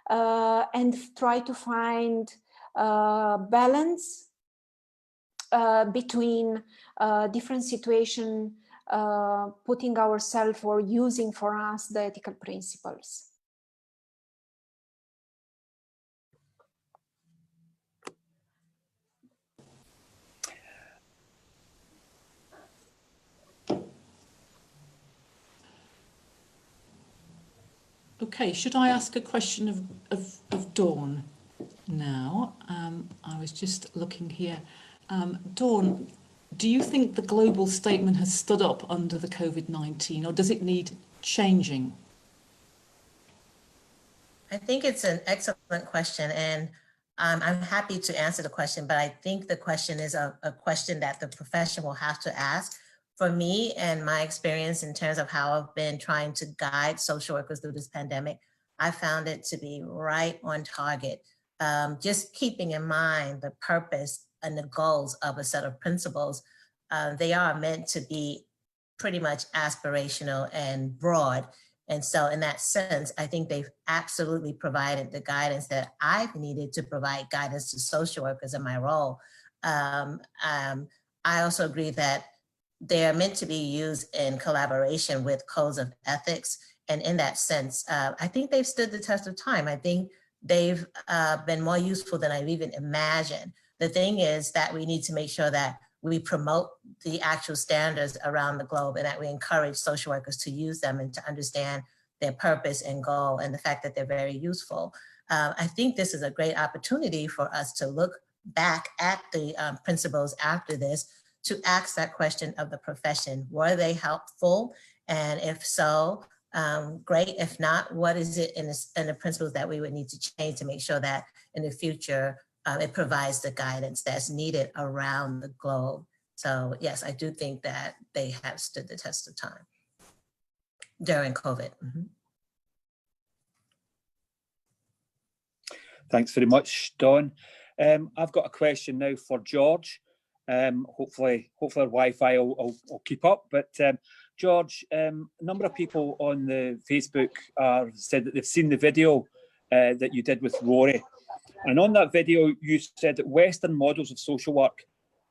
and try to find balance between different situations, putting ourselves or using for us the ethical principles. Okay, should I ask a question of Dawn now? I was just looking here. Dawn, do you think the global statement has stood up under the COVID-19, or does it need changing? I think it's an excellent question, and I'm happy to answer the question, but I think the question is a question that the profession will have to ask. For me and my experience in terms of how I've been trying to guide social workers through this pandemic, I found it to be right on target. Just keeping in mind the purpose and the goals of a set of principles, they are meant to be pretty much aspirational and broad. And so in that sense, I think they've absolutely provided the guidance that I've needed to provide guidance to social workers in my role. I also agree that they are meant to be used in collaboration with codes of ethics. And in that sense, I think they've stood the test of time. I think they've been more useful than I've even imagined. The thing is that we need to make sure that we promote the actual standards around the globe, and that we encourage social workers to use them and to understand their purpose and goal, and the fact that they're very useful. I think this is a great opportunity for us to look back at the principles after this, to ask that question of the profession. Were they helpful? And if so, great. If not, what is it in the principles that we would need to change to make sure that in the future, it provides the guidance that's needed around the globe. So yes, I do think that they have stood the test of time during COVID. Mm-hmm. Thanks very much, Dawn. I've got a question now for George. Hopefully our Wi-Fi will keep up. But George, a number of people on the Facebook said that they've seen the video that you did with Rory. And on that video, you said that Western models of social work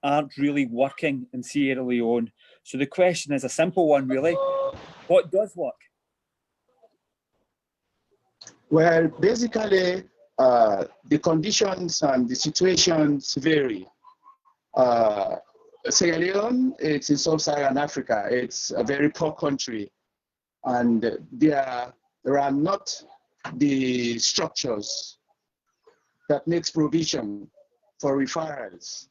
aren't really working in Sierra Leone. So the question is a simple one, really. What does work? Well, basically, the conditions and the situations vary. Sierra Leone, it's in sub-Saharan Africa. It's a very poor country, and there are not the structures that makes provision for referrals.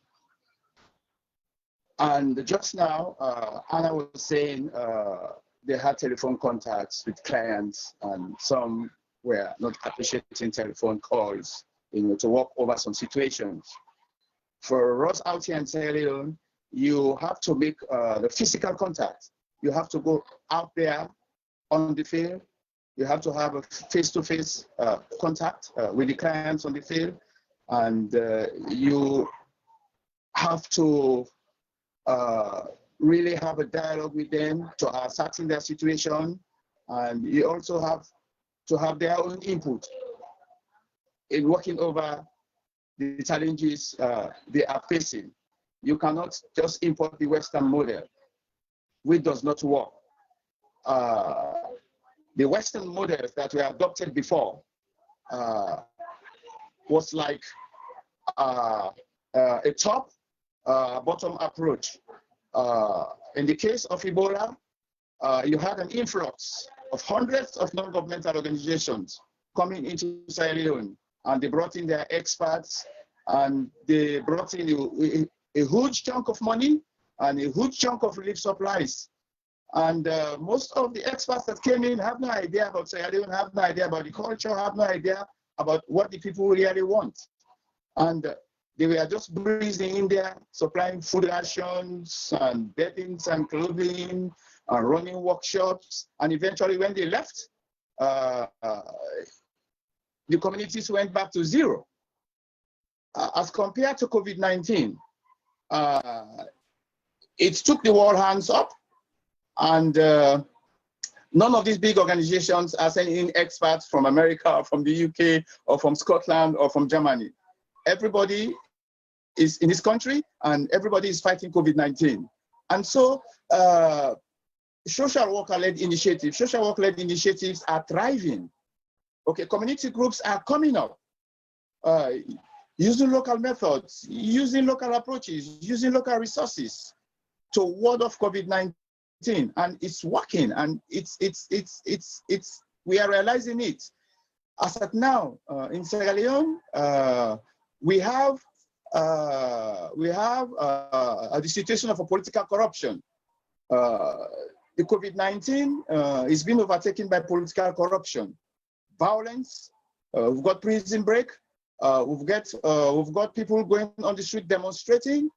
And just now, Anna was saying they had telephone contacts with clients, and some were not appreciating telephone calls, to walk over some situations. For us out here in Sierra Leone, you have to make the physical contact. You have to go out there on the field. You have to have a face-to-face contact with the clients on the field, and you have to really have a dialogue with them to assess their situation, and you also have to have their own input in working over the challenges they are facing. You cannot just import the Western model, which does not work. The Western models that were adopted before was like a top bottom approach. In the case of Ebola, you had an influx of hundreds of non-governmental organizations coming into Sierra Leone, and they brought in their experts, and they brought in a huge chunk of money and a huge chunk of relief supplies. And most of the experts that came in have no idea about Sierra Leone, have no idea about the culture, have no idea about what the people really want. And they were just breezing in there, supplying food rations and beddings and clothing and running workshops. And eventually when they left, the communities went back to zero. As compared to COVID-19, it took the world hands up, and none of these big organizations are sending in experts from America or from the UK or from Scotland or from Germany. Everybody is in this country, and everybody is fighting COVID-19. And so social worker-led initiatives are thriving. Okay, community groups are coming up, using local methods, using local approaches, using local resources to ward off COVID-19, and it's working, and we are realizing it. As at now, in Sierra Leone, we have the situation of a political corruption. The COVID-19 is being overtaken by political corruption, violence. We've got prison break. We've got people going on the street demonstrating.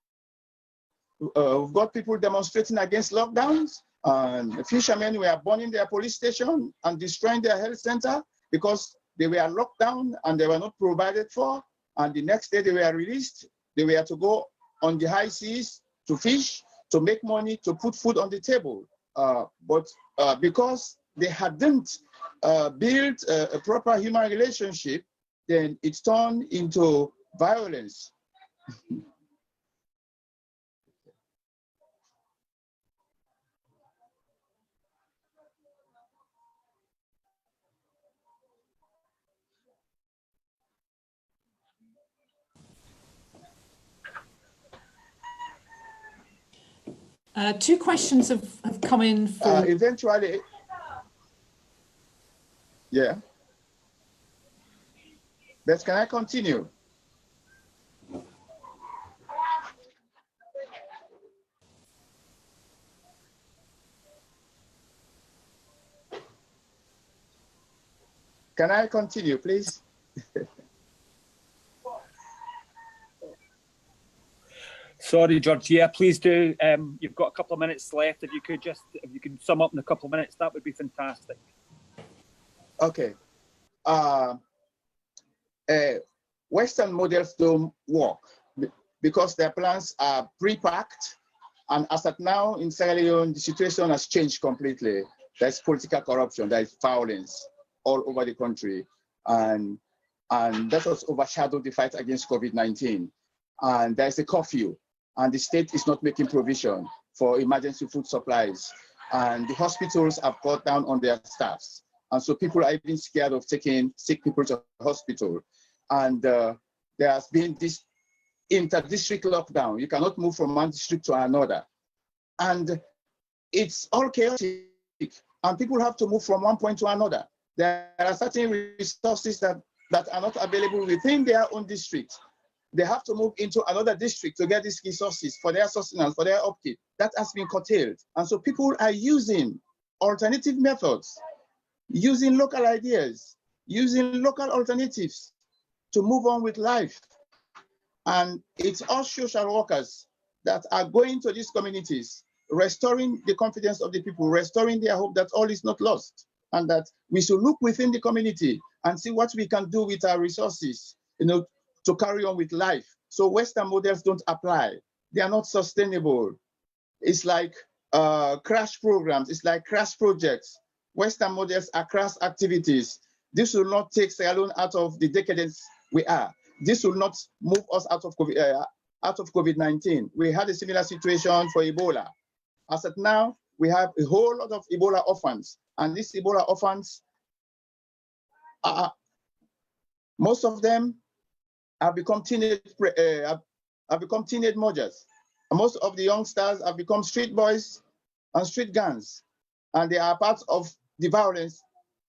We've got people demonstrating against lockdowns, and fishermen were burning their police station and destroying their health center because they were locked down and they were not provided for. And the next day they were released. They were to go on the high seas to fish, to make money, to put food on the table. But because they hadn't built a proper human relationship, then it's turned into violence. Two questions have come in for... Eventually, yeah. But can I continue? Can I continue, please? Sorry, George. Yeah, please do. You've got a couple of minutes left. If you could sum up in a couple of minutes, that would be fantastic. Okay. Western models don't work because their plans are pre-packed, and as at now in Sierra Leone, the situation has changed completely. There's political corruption, there is violence all over the country, and that has overshadowed the fight against COVID-19. And there's a curfew, and the state is not making provision for emergency food supplies, and the hospitals have cut down on their staffs. And so people are even scared of taking sick people to the hospital. And there has been this inter-district lockdown. You cannot move from one district to another. And it's all chaotic. And people have to move from one point to another. There are certain resources that are not available within their own district. They have to move into another district to get these resources for their sustenance, for their upkeep. That has been curtailed. And so people are using alternative methods, using local ideas, using local alternatives to move on with life. And it's us social workers that are going to these communities, restoring the confidence of the people, restoring their hope that all is not lost, and that we should look within the community and see what we can do with our resources, to carry on with life. So Western models don't apply. They are not sustainable. It's like crash programs. It's like crash projects. Western models are crash activities. This will not take Sierra Leone out of the decadence we are. This will not move us out of COVID-19. We had a similar situation for Ebola. As of now, we have a whole lot of Ebola orphans, and these Ebola orphans, most of them have become teenage mothers. Most of the youngsters have become street boys and street gangs, and they are part of the violence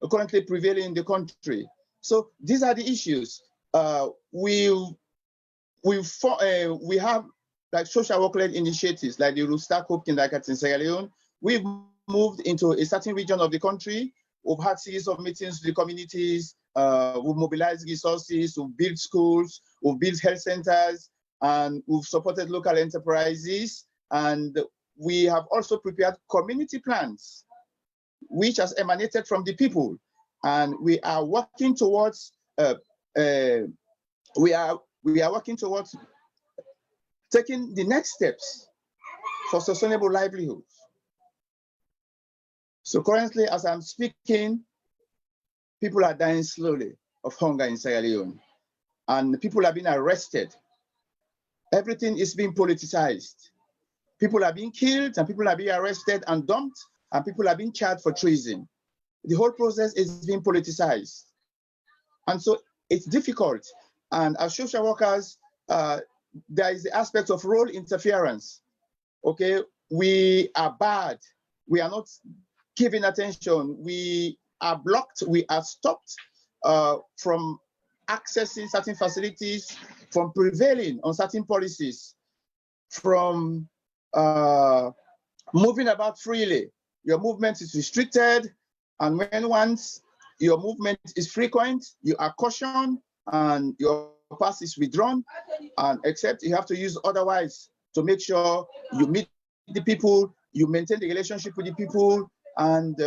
currently prevailing in the country. So these are the issues. We have like social work-led initiatives like the Rooster Hope Kindergarten in Sierra Leone. We've moved into a certain region of the country. We've had series of meetings with the communities. We've mobilized resources. We've built schools. We've built health centers, and we've supported local enterprises. And we have also prepared community plans, which has emanated from the people. And we are working towards working towards taking the next steps for sustainable livelihoods. So currently, as I'm speaking, people are dying slowly of hunger in Sierra Leone, and people are being arrested. Everything is being politicized. People are being killed, and people are being arrested and dumped, and people are being charged for treason. The whole process is being politicized. And so it's difficult. And as social workers, there is the aspect of role interference. Okay, we are bad. We are not giving attention. We are blocked. We are stopped from accessing certain facilities, from prevailing on certain policies, from moving about freely. Your movement is restricted, and when once your movement is frequent, you are cautioned and your pass is withdrawn, and except you have to use otherwise to make sure you meet the people, you maintain the relationship with the people, and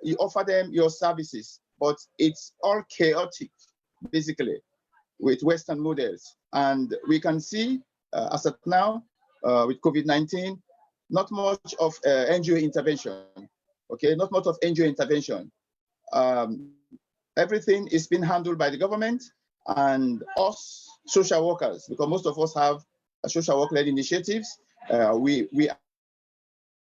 you offer them your services. But it's all chaotic, basically, with Western models. And we can see, as of now, with COVID-19, not much of NGO intervention, okay? Not much of NGO intervention. Everything is being handled by the government and us social workers, because most of us have social work-led initiatives. We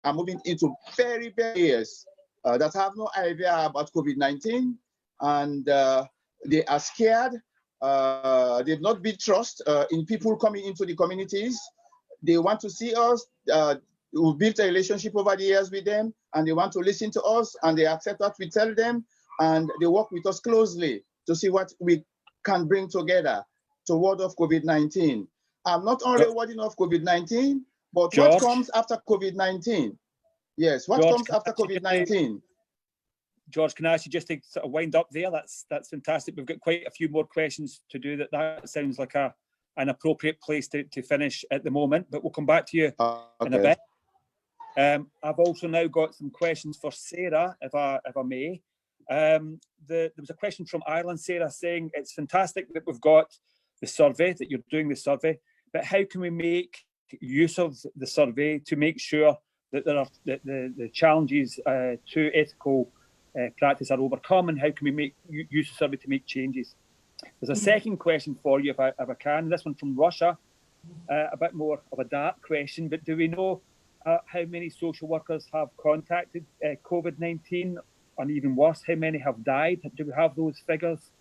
are moving into very areas that have no idea about COVID-19, and they are scared. They've not built trust in people coming into the communities. They want to see us. We've built a relationship over the years with them, and they want to listen to us, and they accept what we tell them, and they work with us closely to see what we can bring together to ward off COVID-19. I'm not only warding off COVID-19, but George, what comes after COVID-19? Yes, what George, comes after COVID-19? George, can I ask you just to sort of wind up there? That's fantastic. We've got quite a few more questions to do. That sounds like an appropriate place to finish at the moment, but we'll come back to you in a bit. I've also now got some questions for Sarah, if I may. There was a question from Ireland, Sarah, saying it's fantastic that we've got the survey, that you're doing the survey, but how can we make use of the survey to make sure that the challenges to ethical practice are overcome, and how can we make use of the survey to make changes? There's a second question for you, if I can. This one from Russia, a bit more of a dark question, but do we know how many social workers have contacted COVID-19, and even worse, how many have died? Do we have those figures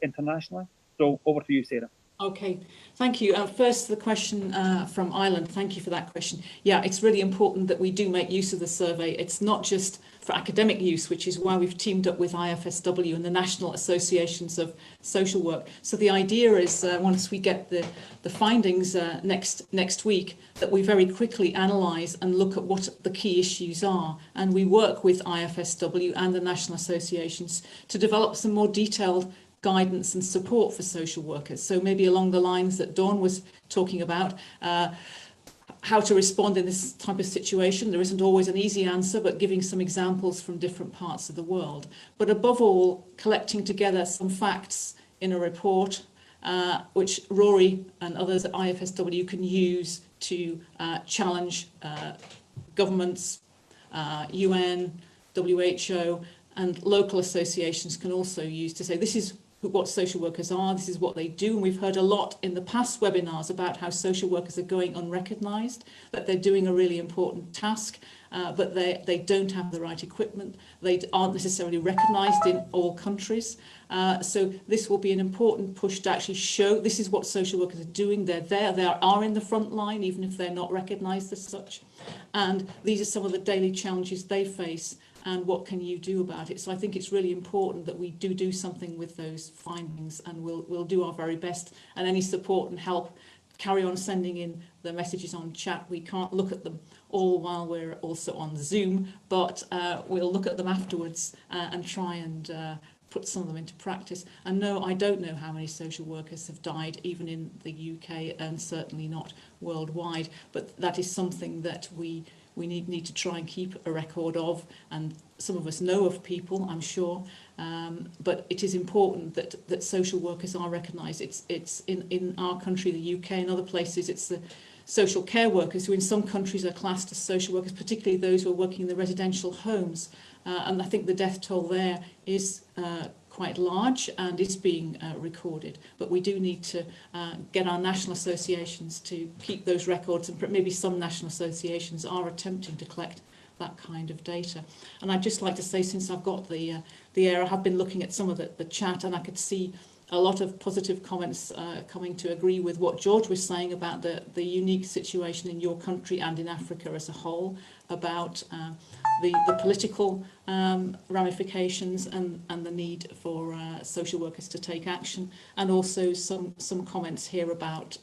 internationally? So over to you, Sarah. Okay, thank you. First, the question from Ireland. Thank you for that question. Yeah, it's really important that we do make use of the survey. It's not just for academic use, which is why we've teamed up with IFSW and the National Associations of Social Work. So the idea is once we get the findings next week, that we very quickly analyse and look at what the key issues are. And we work with IFSW and the National Associations to develop some more detailed guidance and support for social workers. So maybe along the lines that Dawn was talking about, how to respond in this type of situation. There isn't always an easy answer, but giving some examples from different parts of the world. But above all, collecting together some facts in a report, which Rory and others at IFSW can use to challenge governments, UN, WHO, and local associations can also use to say, this is what social workers are, this is what they do. And we've heard a lot in the past webinars about how social workers are going unrecognised, that they're doing a really important task, but they don't have the right equipment. They aren't necessarily recognised in all countries. So this will be an important push to actually show this is what social workers are doing. They're there, they are in the front line, even if they're not recognised as such. And these are some of the daily challenges they face. And what can you do about it? So I think it's really important that we do something with those findings, and we'll do our very best. And any support and help, carry on sending in the messages on chat. We can't look at them all while we're also on Zoom, but we'll look at them afterwards and try and put some of them into practice. And no, I don't know how many social workers have died, even in the UK, and certainly not worldwide. But that is something that we need to try and keep a record of, and some of us know of people, I'm sure, but it is important that social workers are recognised. It's in our country, the UK, and other places, it's the social care workers who in some countries are classed as social workers, particularly those who are working in the residential homes. And I think the death toll there is quite large and is being recorded. But we do need to get our national associations to keep those records, and maybe some national associations are attempting to collect that kind of data. And I'd just like to say, since I've got the air, I have been looking at some of the chat, and I could see a lot of positive comments coming to agree with what George was saying about the unique situation in your country and in Africa as a whole, about the political ramifications and the need for social workers to take action, and also some comments here about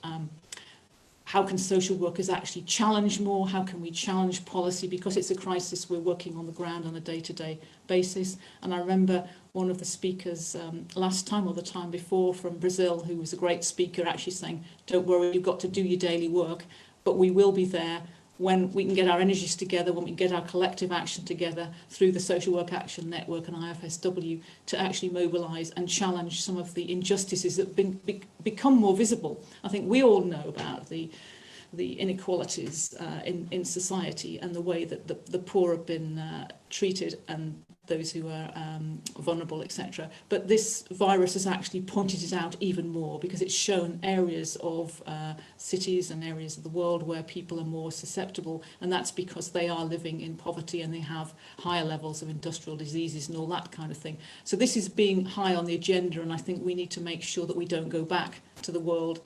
how can social workers actually challenge more? How can we challenge policy? Because it's a crisis, we're working on the ground on a day-to-day basis. And I remember one of the speakers last time or the time before from Brazil, who was a great speaker, actually saying, don't worry, you've got to do your daily work, but we will be there when we can get our energies together, when we can get our collective action together through the Social Work Action Network and IFSW to actually mobilise and challenge some of the injustices that have become more visible. I think we all know about the inequalities in society and the way that the poor have been treated, and those who are vulnerable, etc. But this virus has actually pointed it out even more, because it's shown areas of cities and areas of the world where people are more susceptible, and that's because they are living in poverty and they have higher levels of industrial diseases and all that kind of thing. So this is being high on the agenda, and I think we need to make sure that we don't go back to the world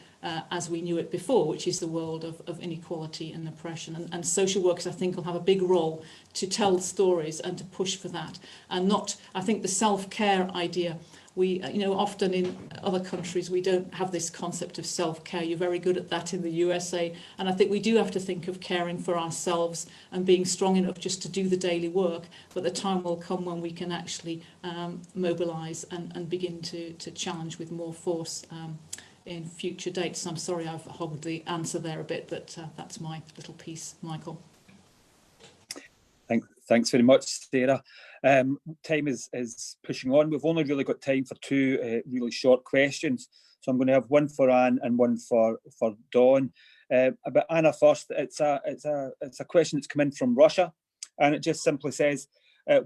as we knew it before, which is the world of inequality and oppression. And social workers, I think, will have a big role to tell stories and to push for that. And not, I think the self-care idea, we, often in other countries, we don't have this concept of self-care. You're very good at that in the USA. And I think we do have to think of caring for ourselves and being strong enough just to do the daily work. But the time will come when we can actually mobilise and begin to challenge with more force in future dates. I'm sorry I've hogged the answer there a bit, but that's my little piece, Michael. Thanks very much, Sarah. Time is pushing on. We've only really got time for two really short questions. So I'm going to have one for Anne and one for Dawn. About Anna first, it's a question that's come in from Russia, and it just simply says,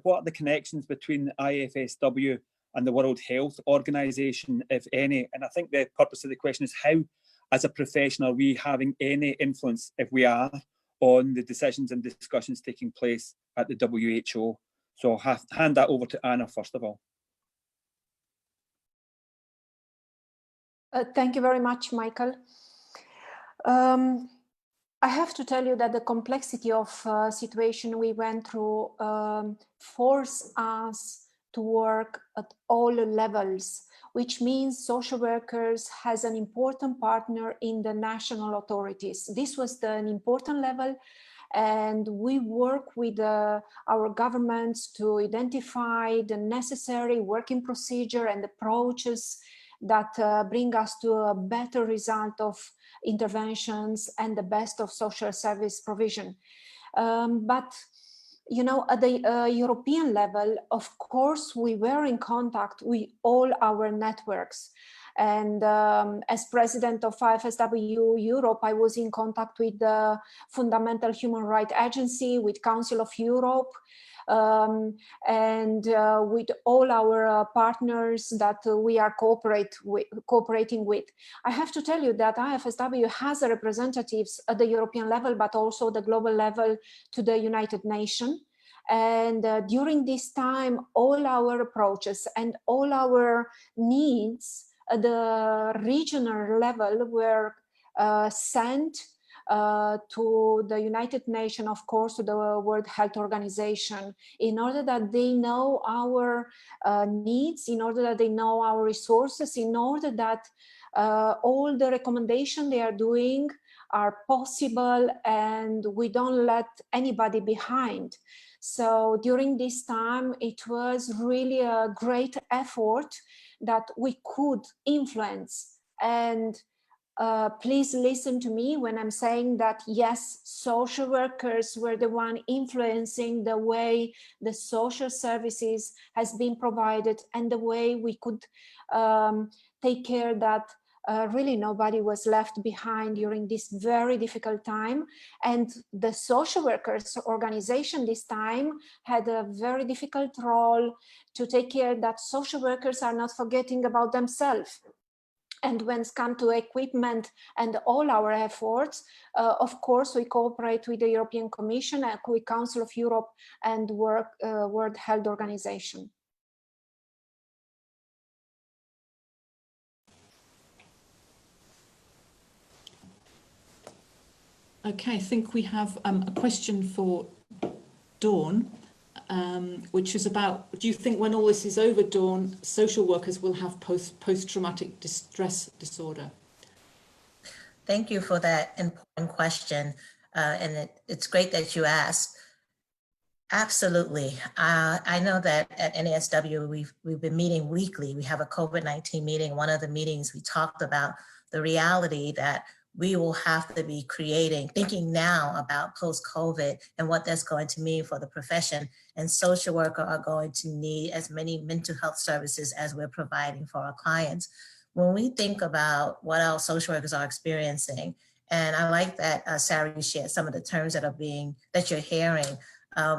what are the connections between IFSW and the World Health Organization, if any? And I think the purpose of the question is, how, as a profession, are we having any influence, if we are, on the decisions and discussions taking place at the WHO? So I'll hand that over to Anna first of all. Thank you very much, Michael. I have to tell you that the complexity of situation we went through forced us to work at all levels, which means social workers has an important partner in the national authorities. This was an important level, and we work with our governments to identify the necessary working procedure and approaches that bring us to a better result of interventions and the best of social service provision. But you know, at the European level, of course, we were in contact with all our networks. And as president of IFSW Europe, I was in contact with the Fundamental Human Rights Agency, with Council of Europe, and with all our partners that we are cooperating with. I have to tell you that IFSW has representatives at the European level, but also the global level to the United Nations. And during this time, all our approaches and all our needs at the regional level were sent to the United Nations, of course, to the World Health Organization, in order that they know our needs, in order that they know our resources, in order that all the recommendations they are doing are possible and we don't let anybody behind. So during this time, it was really a great effort that we could influence. And please listen to me when I'm saying that, yes, social workers were the one influencing the way the social services has been provided and the way we could take care that really nobody was left behind during this very difficult time. And the social workers organization this time had a very difficult role to take care that social workers are not forgetting about themselves. And when it comes to equipment and all our efforts, of course, we cooperate with the European Commission, with Council of Europe and World Health Organization. Okay, I think we have a question for Dawn, which is about, do you think when all this is over, Dawn, social workers will have post-traumatic distress disorder? Thank you for that important question. And it's great that you asked. Absolutely. I know that at NASW, we've been meeting weekly. We have a COVID-19 meeting. One of the meetings we talked about the reality that we will have to be thinking now about post-COVID and what that's going to mean for the profession. And social workers are going to need as many mental health services as we're providing for our clients. When we think about what our social workers are experiencing, and I like that Sarah, you shared some of the terms that you're hearing.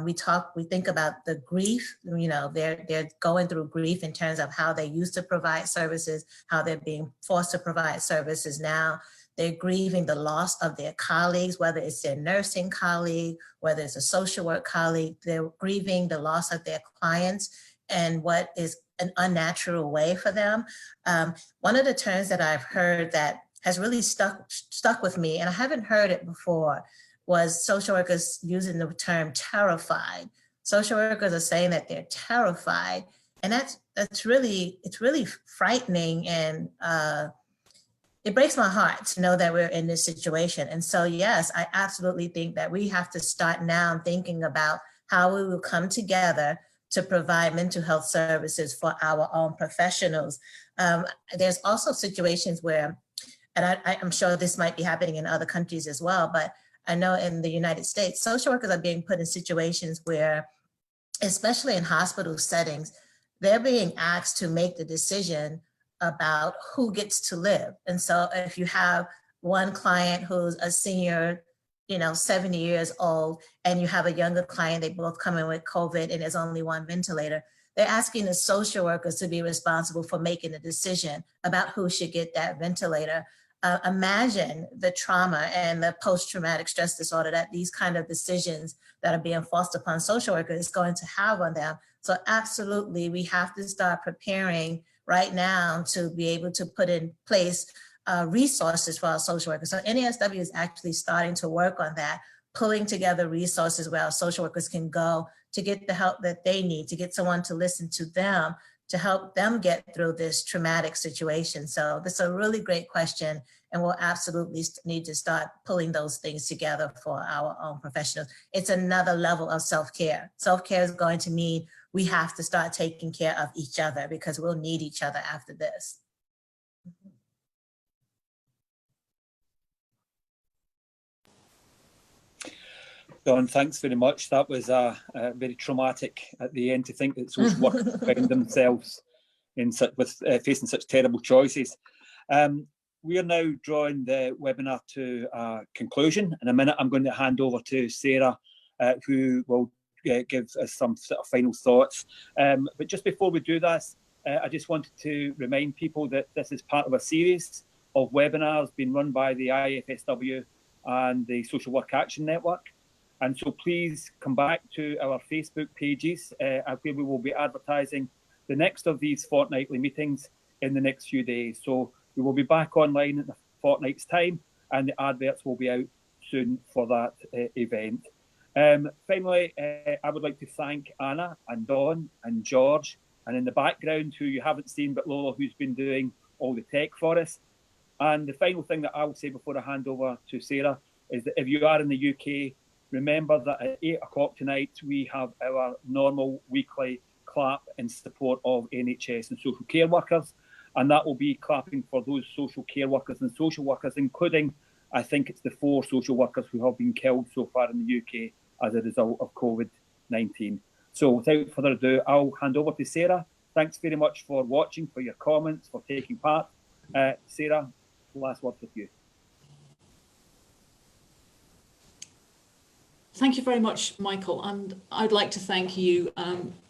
We think about the grief, you know, they're going through grief in terms of how they used to provide services, how they're being forced to provide services now. They're grieving the loss of their colleagues, whether it's their nursing colleague, whether it's a social work colleague. They're grieving the loss of their clients and what is an unnatural way for them. One of the terms that I've heard that has really stuck with me, and I haven't heard it before, was social workers using the term terrified. Social workers are saying that they're terrified, and it's really frightening, and it breaks my heart to know that we're in this situation. And so, yes, I absolutely think that we have to start now thinking about how we will come together to provide mental health services for our own professionals. There's also situations where, and I'm sure this might be happening in other countries as well, but I know in the United States, social workers are being put in situations where, especially in hospital settings, they're being asked to make the decision about who gets to live. And so if you have one client who's a senior, 70 years old, and you have a younger client, they both come in with COVID and there's only one ventilator, they're asking the social workers to be responsible for making the decision about who should get that ventilator. Imagine the trauma and the post-traumatic stress disorder that these kind of decisions that are being forced upon social workers is going to have on them. So absolutely, we have to start preparing right now to be able to put in place resources for our social workers. So NASW is actually starting to work on that, pulling together resources where our social workers can go to get the help that they need, to get someone to listen to them, to help them get through this traumatic situation. So this is a really great question, and we'll absolutely need to start pulling those things together for our own professionals. It's another level of self-care. Self-care is going to mean we have to start taking care of each other, because we'll need each other after this. Dawn, thanks very much. That was very traumatic at the end to think that social workers find themselves facing such terrible choices. We are now drawing the webinar to a conclusion. In a minute, I'm going to hand over to Sarah, who will give us some sort of final thoughts. But just before we do this, I just wanted to remind people that this is part of a series of webinars being run by the IFSW and the Social Work Action Network. And so please come back to our Facebook pages where we will be advertising the next of these fortnightly meetings in the next few days. So we will be back online in a fortnight's time, and the adverts will be out soon for that event. Finally, I would like to thank Anna and Dawn and George, and in the background, who you haven't seen, but Lola, who's been doing all the tech for us. And the final thing that I will say before I hand over to Sarah is that if you are in the UK, remember that at 8 o'clock tonight, we have our normal weekly clap in support of NHS and social care workers. And that will be clapping for those social care workers and social workers, including, I think it's the 4 social workers who have been killed so far in the UK as a result of COVID-19. So without further ado, I'll hand over to Sarah. Thanks very much for watching, for your comments, for taking part. Sarah, last word with you. Thank you very much, Michael, and I'd like to thank you.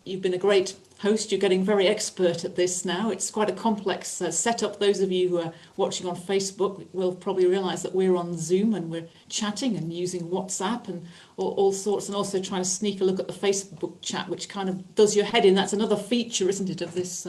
You've been a great host. You're getting very expert at this now. It's quite a complex setup. Those of you who are watching on Facebook will probably realise that we're on Zoom and we're chatting and using WhatsApp and all sorts, and also trying to sneak a look at the Facebook chat, which kind of does your head in. That's another feature, isn't it, of this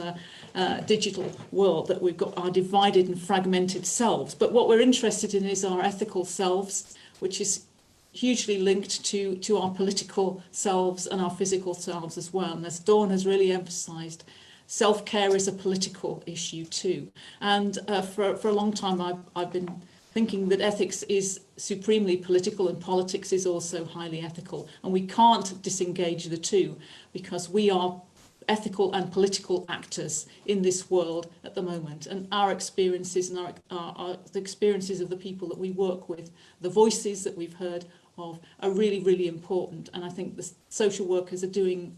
digital world, that we've got our divided and fragmented selves. But what we're interested in is our ethical selves, which is hugely linked to our political selves and our physical selves as well. And as Dawn has really emphasised, self-care is a political issue too. And for a long time, I've been thinking that ethics is supremely political and politics is also highly ethical. And we can't disengage the two, because we are ethical and political actors in this world at the moment, and our experiences and the experiences of the people that we work with, the voices that we've heard of, are really, really important. And I think the social workers are doing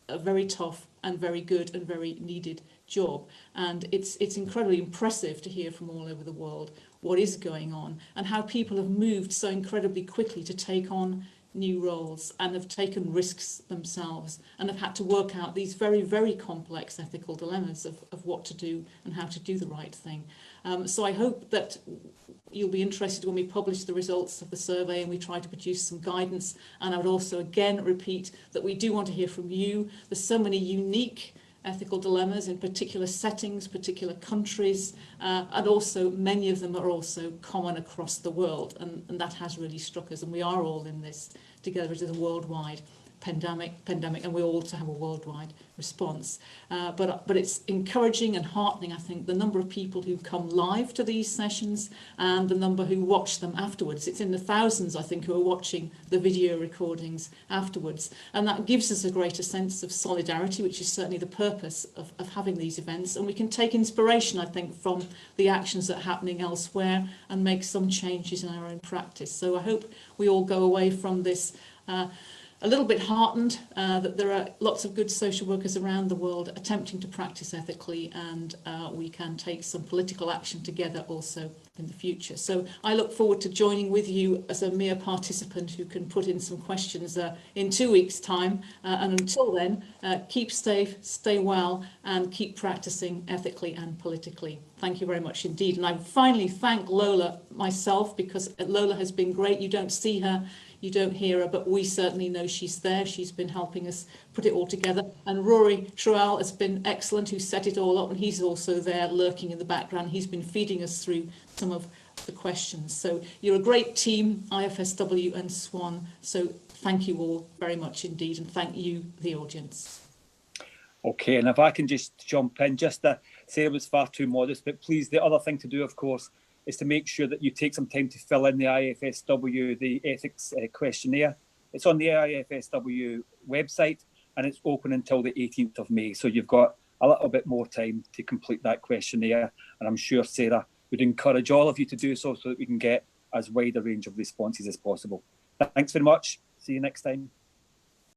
a very tough and very good and very needed job, and it's incredibly impressive to hear from all over the world what is going on and how people have moved so incredibly quickly to take on new roles and have taken risks themselves and have had to work out these very, very complex ethical dilemmas of what to do and how to do the right thing. So I hope that you'll be interested when we publish the results of the survey and we try to produce some guidance. And I would also again repeat that we do want to hear from you. There's so many unique ethical dilemmas in particular settings, particular countries, and also many of them are also common across the world, and that has really struck us, and we are all in this together as a worldwide pandemic, and we all to have a worldwide response. But it's encouraging and heartening, I think, the number of people who come live to these sessions and the number who watch them afterwards. It's in the thousands, I think, who are watching the video recordings afterwards. And that gives us a greater sense of solidarity, which is certainly the purpose of having these events. And we can take inspiration, I think, from the actions that are happening elsewhere and make some changes in our own practice. So I hope we all go away from this a little bit heartened that there are lots of good social workers around the world attempting to practice ethically, and we can take some political action together also in the future. So I look forward to joining with you as a mere participant who can put in some questions in 2 weeks' time. And until then, keep safe, stay well, and keep practicing ethically and politically. Thank you very much indeed. And I finally thank Lola myself, because Lola has been great. You don't see her. You don't hear her, but we certainly know she's there. She's been helping us put it all together. And Rory Truell has been excellent, who set it all up, and he's also there lurking in the background. He's been feeding us through some of the questions. So you're a great team, IFSW and SWAN. So thank you all very much indeed, and thank you, the audience. Okay, and if I can just jump in, just to say it was far too modest, but please, the other thing to do, of course, is to make sure that you take some time to fill in the IFSW, the ethics questionnaire. It's on the IFSW website, and it's open until the 18th of May. So you've got a little bit more time to complete that questionnaire. And I'm sure Sarah would encourage all of you to do so that we can get as wide a range of responses as possible. Thanks very much. See you next time.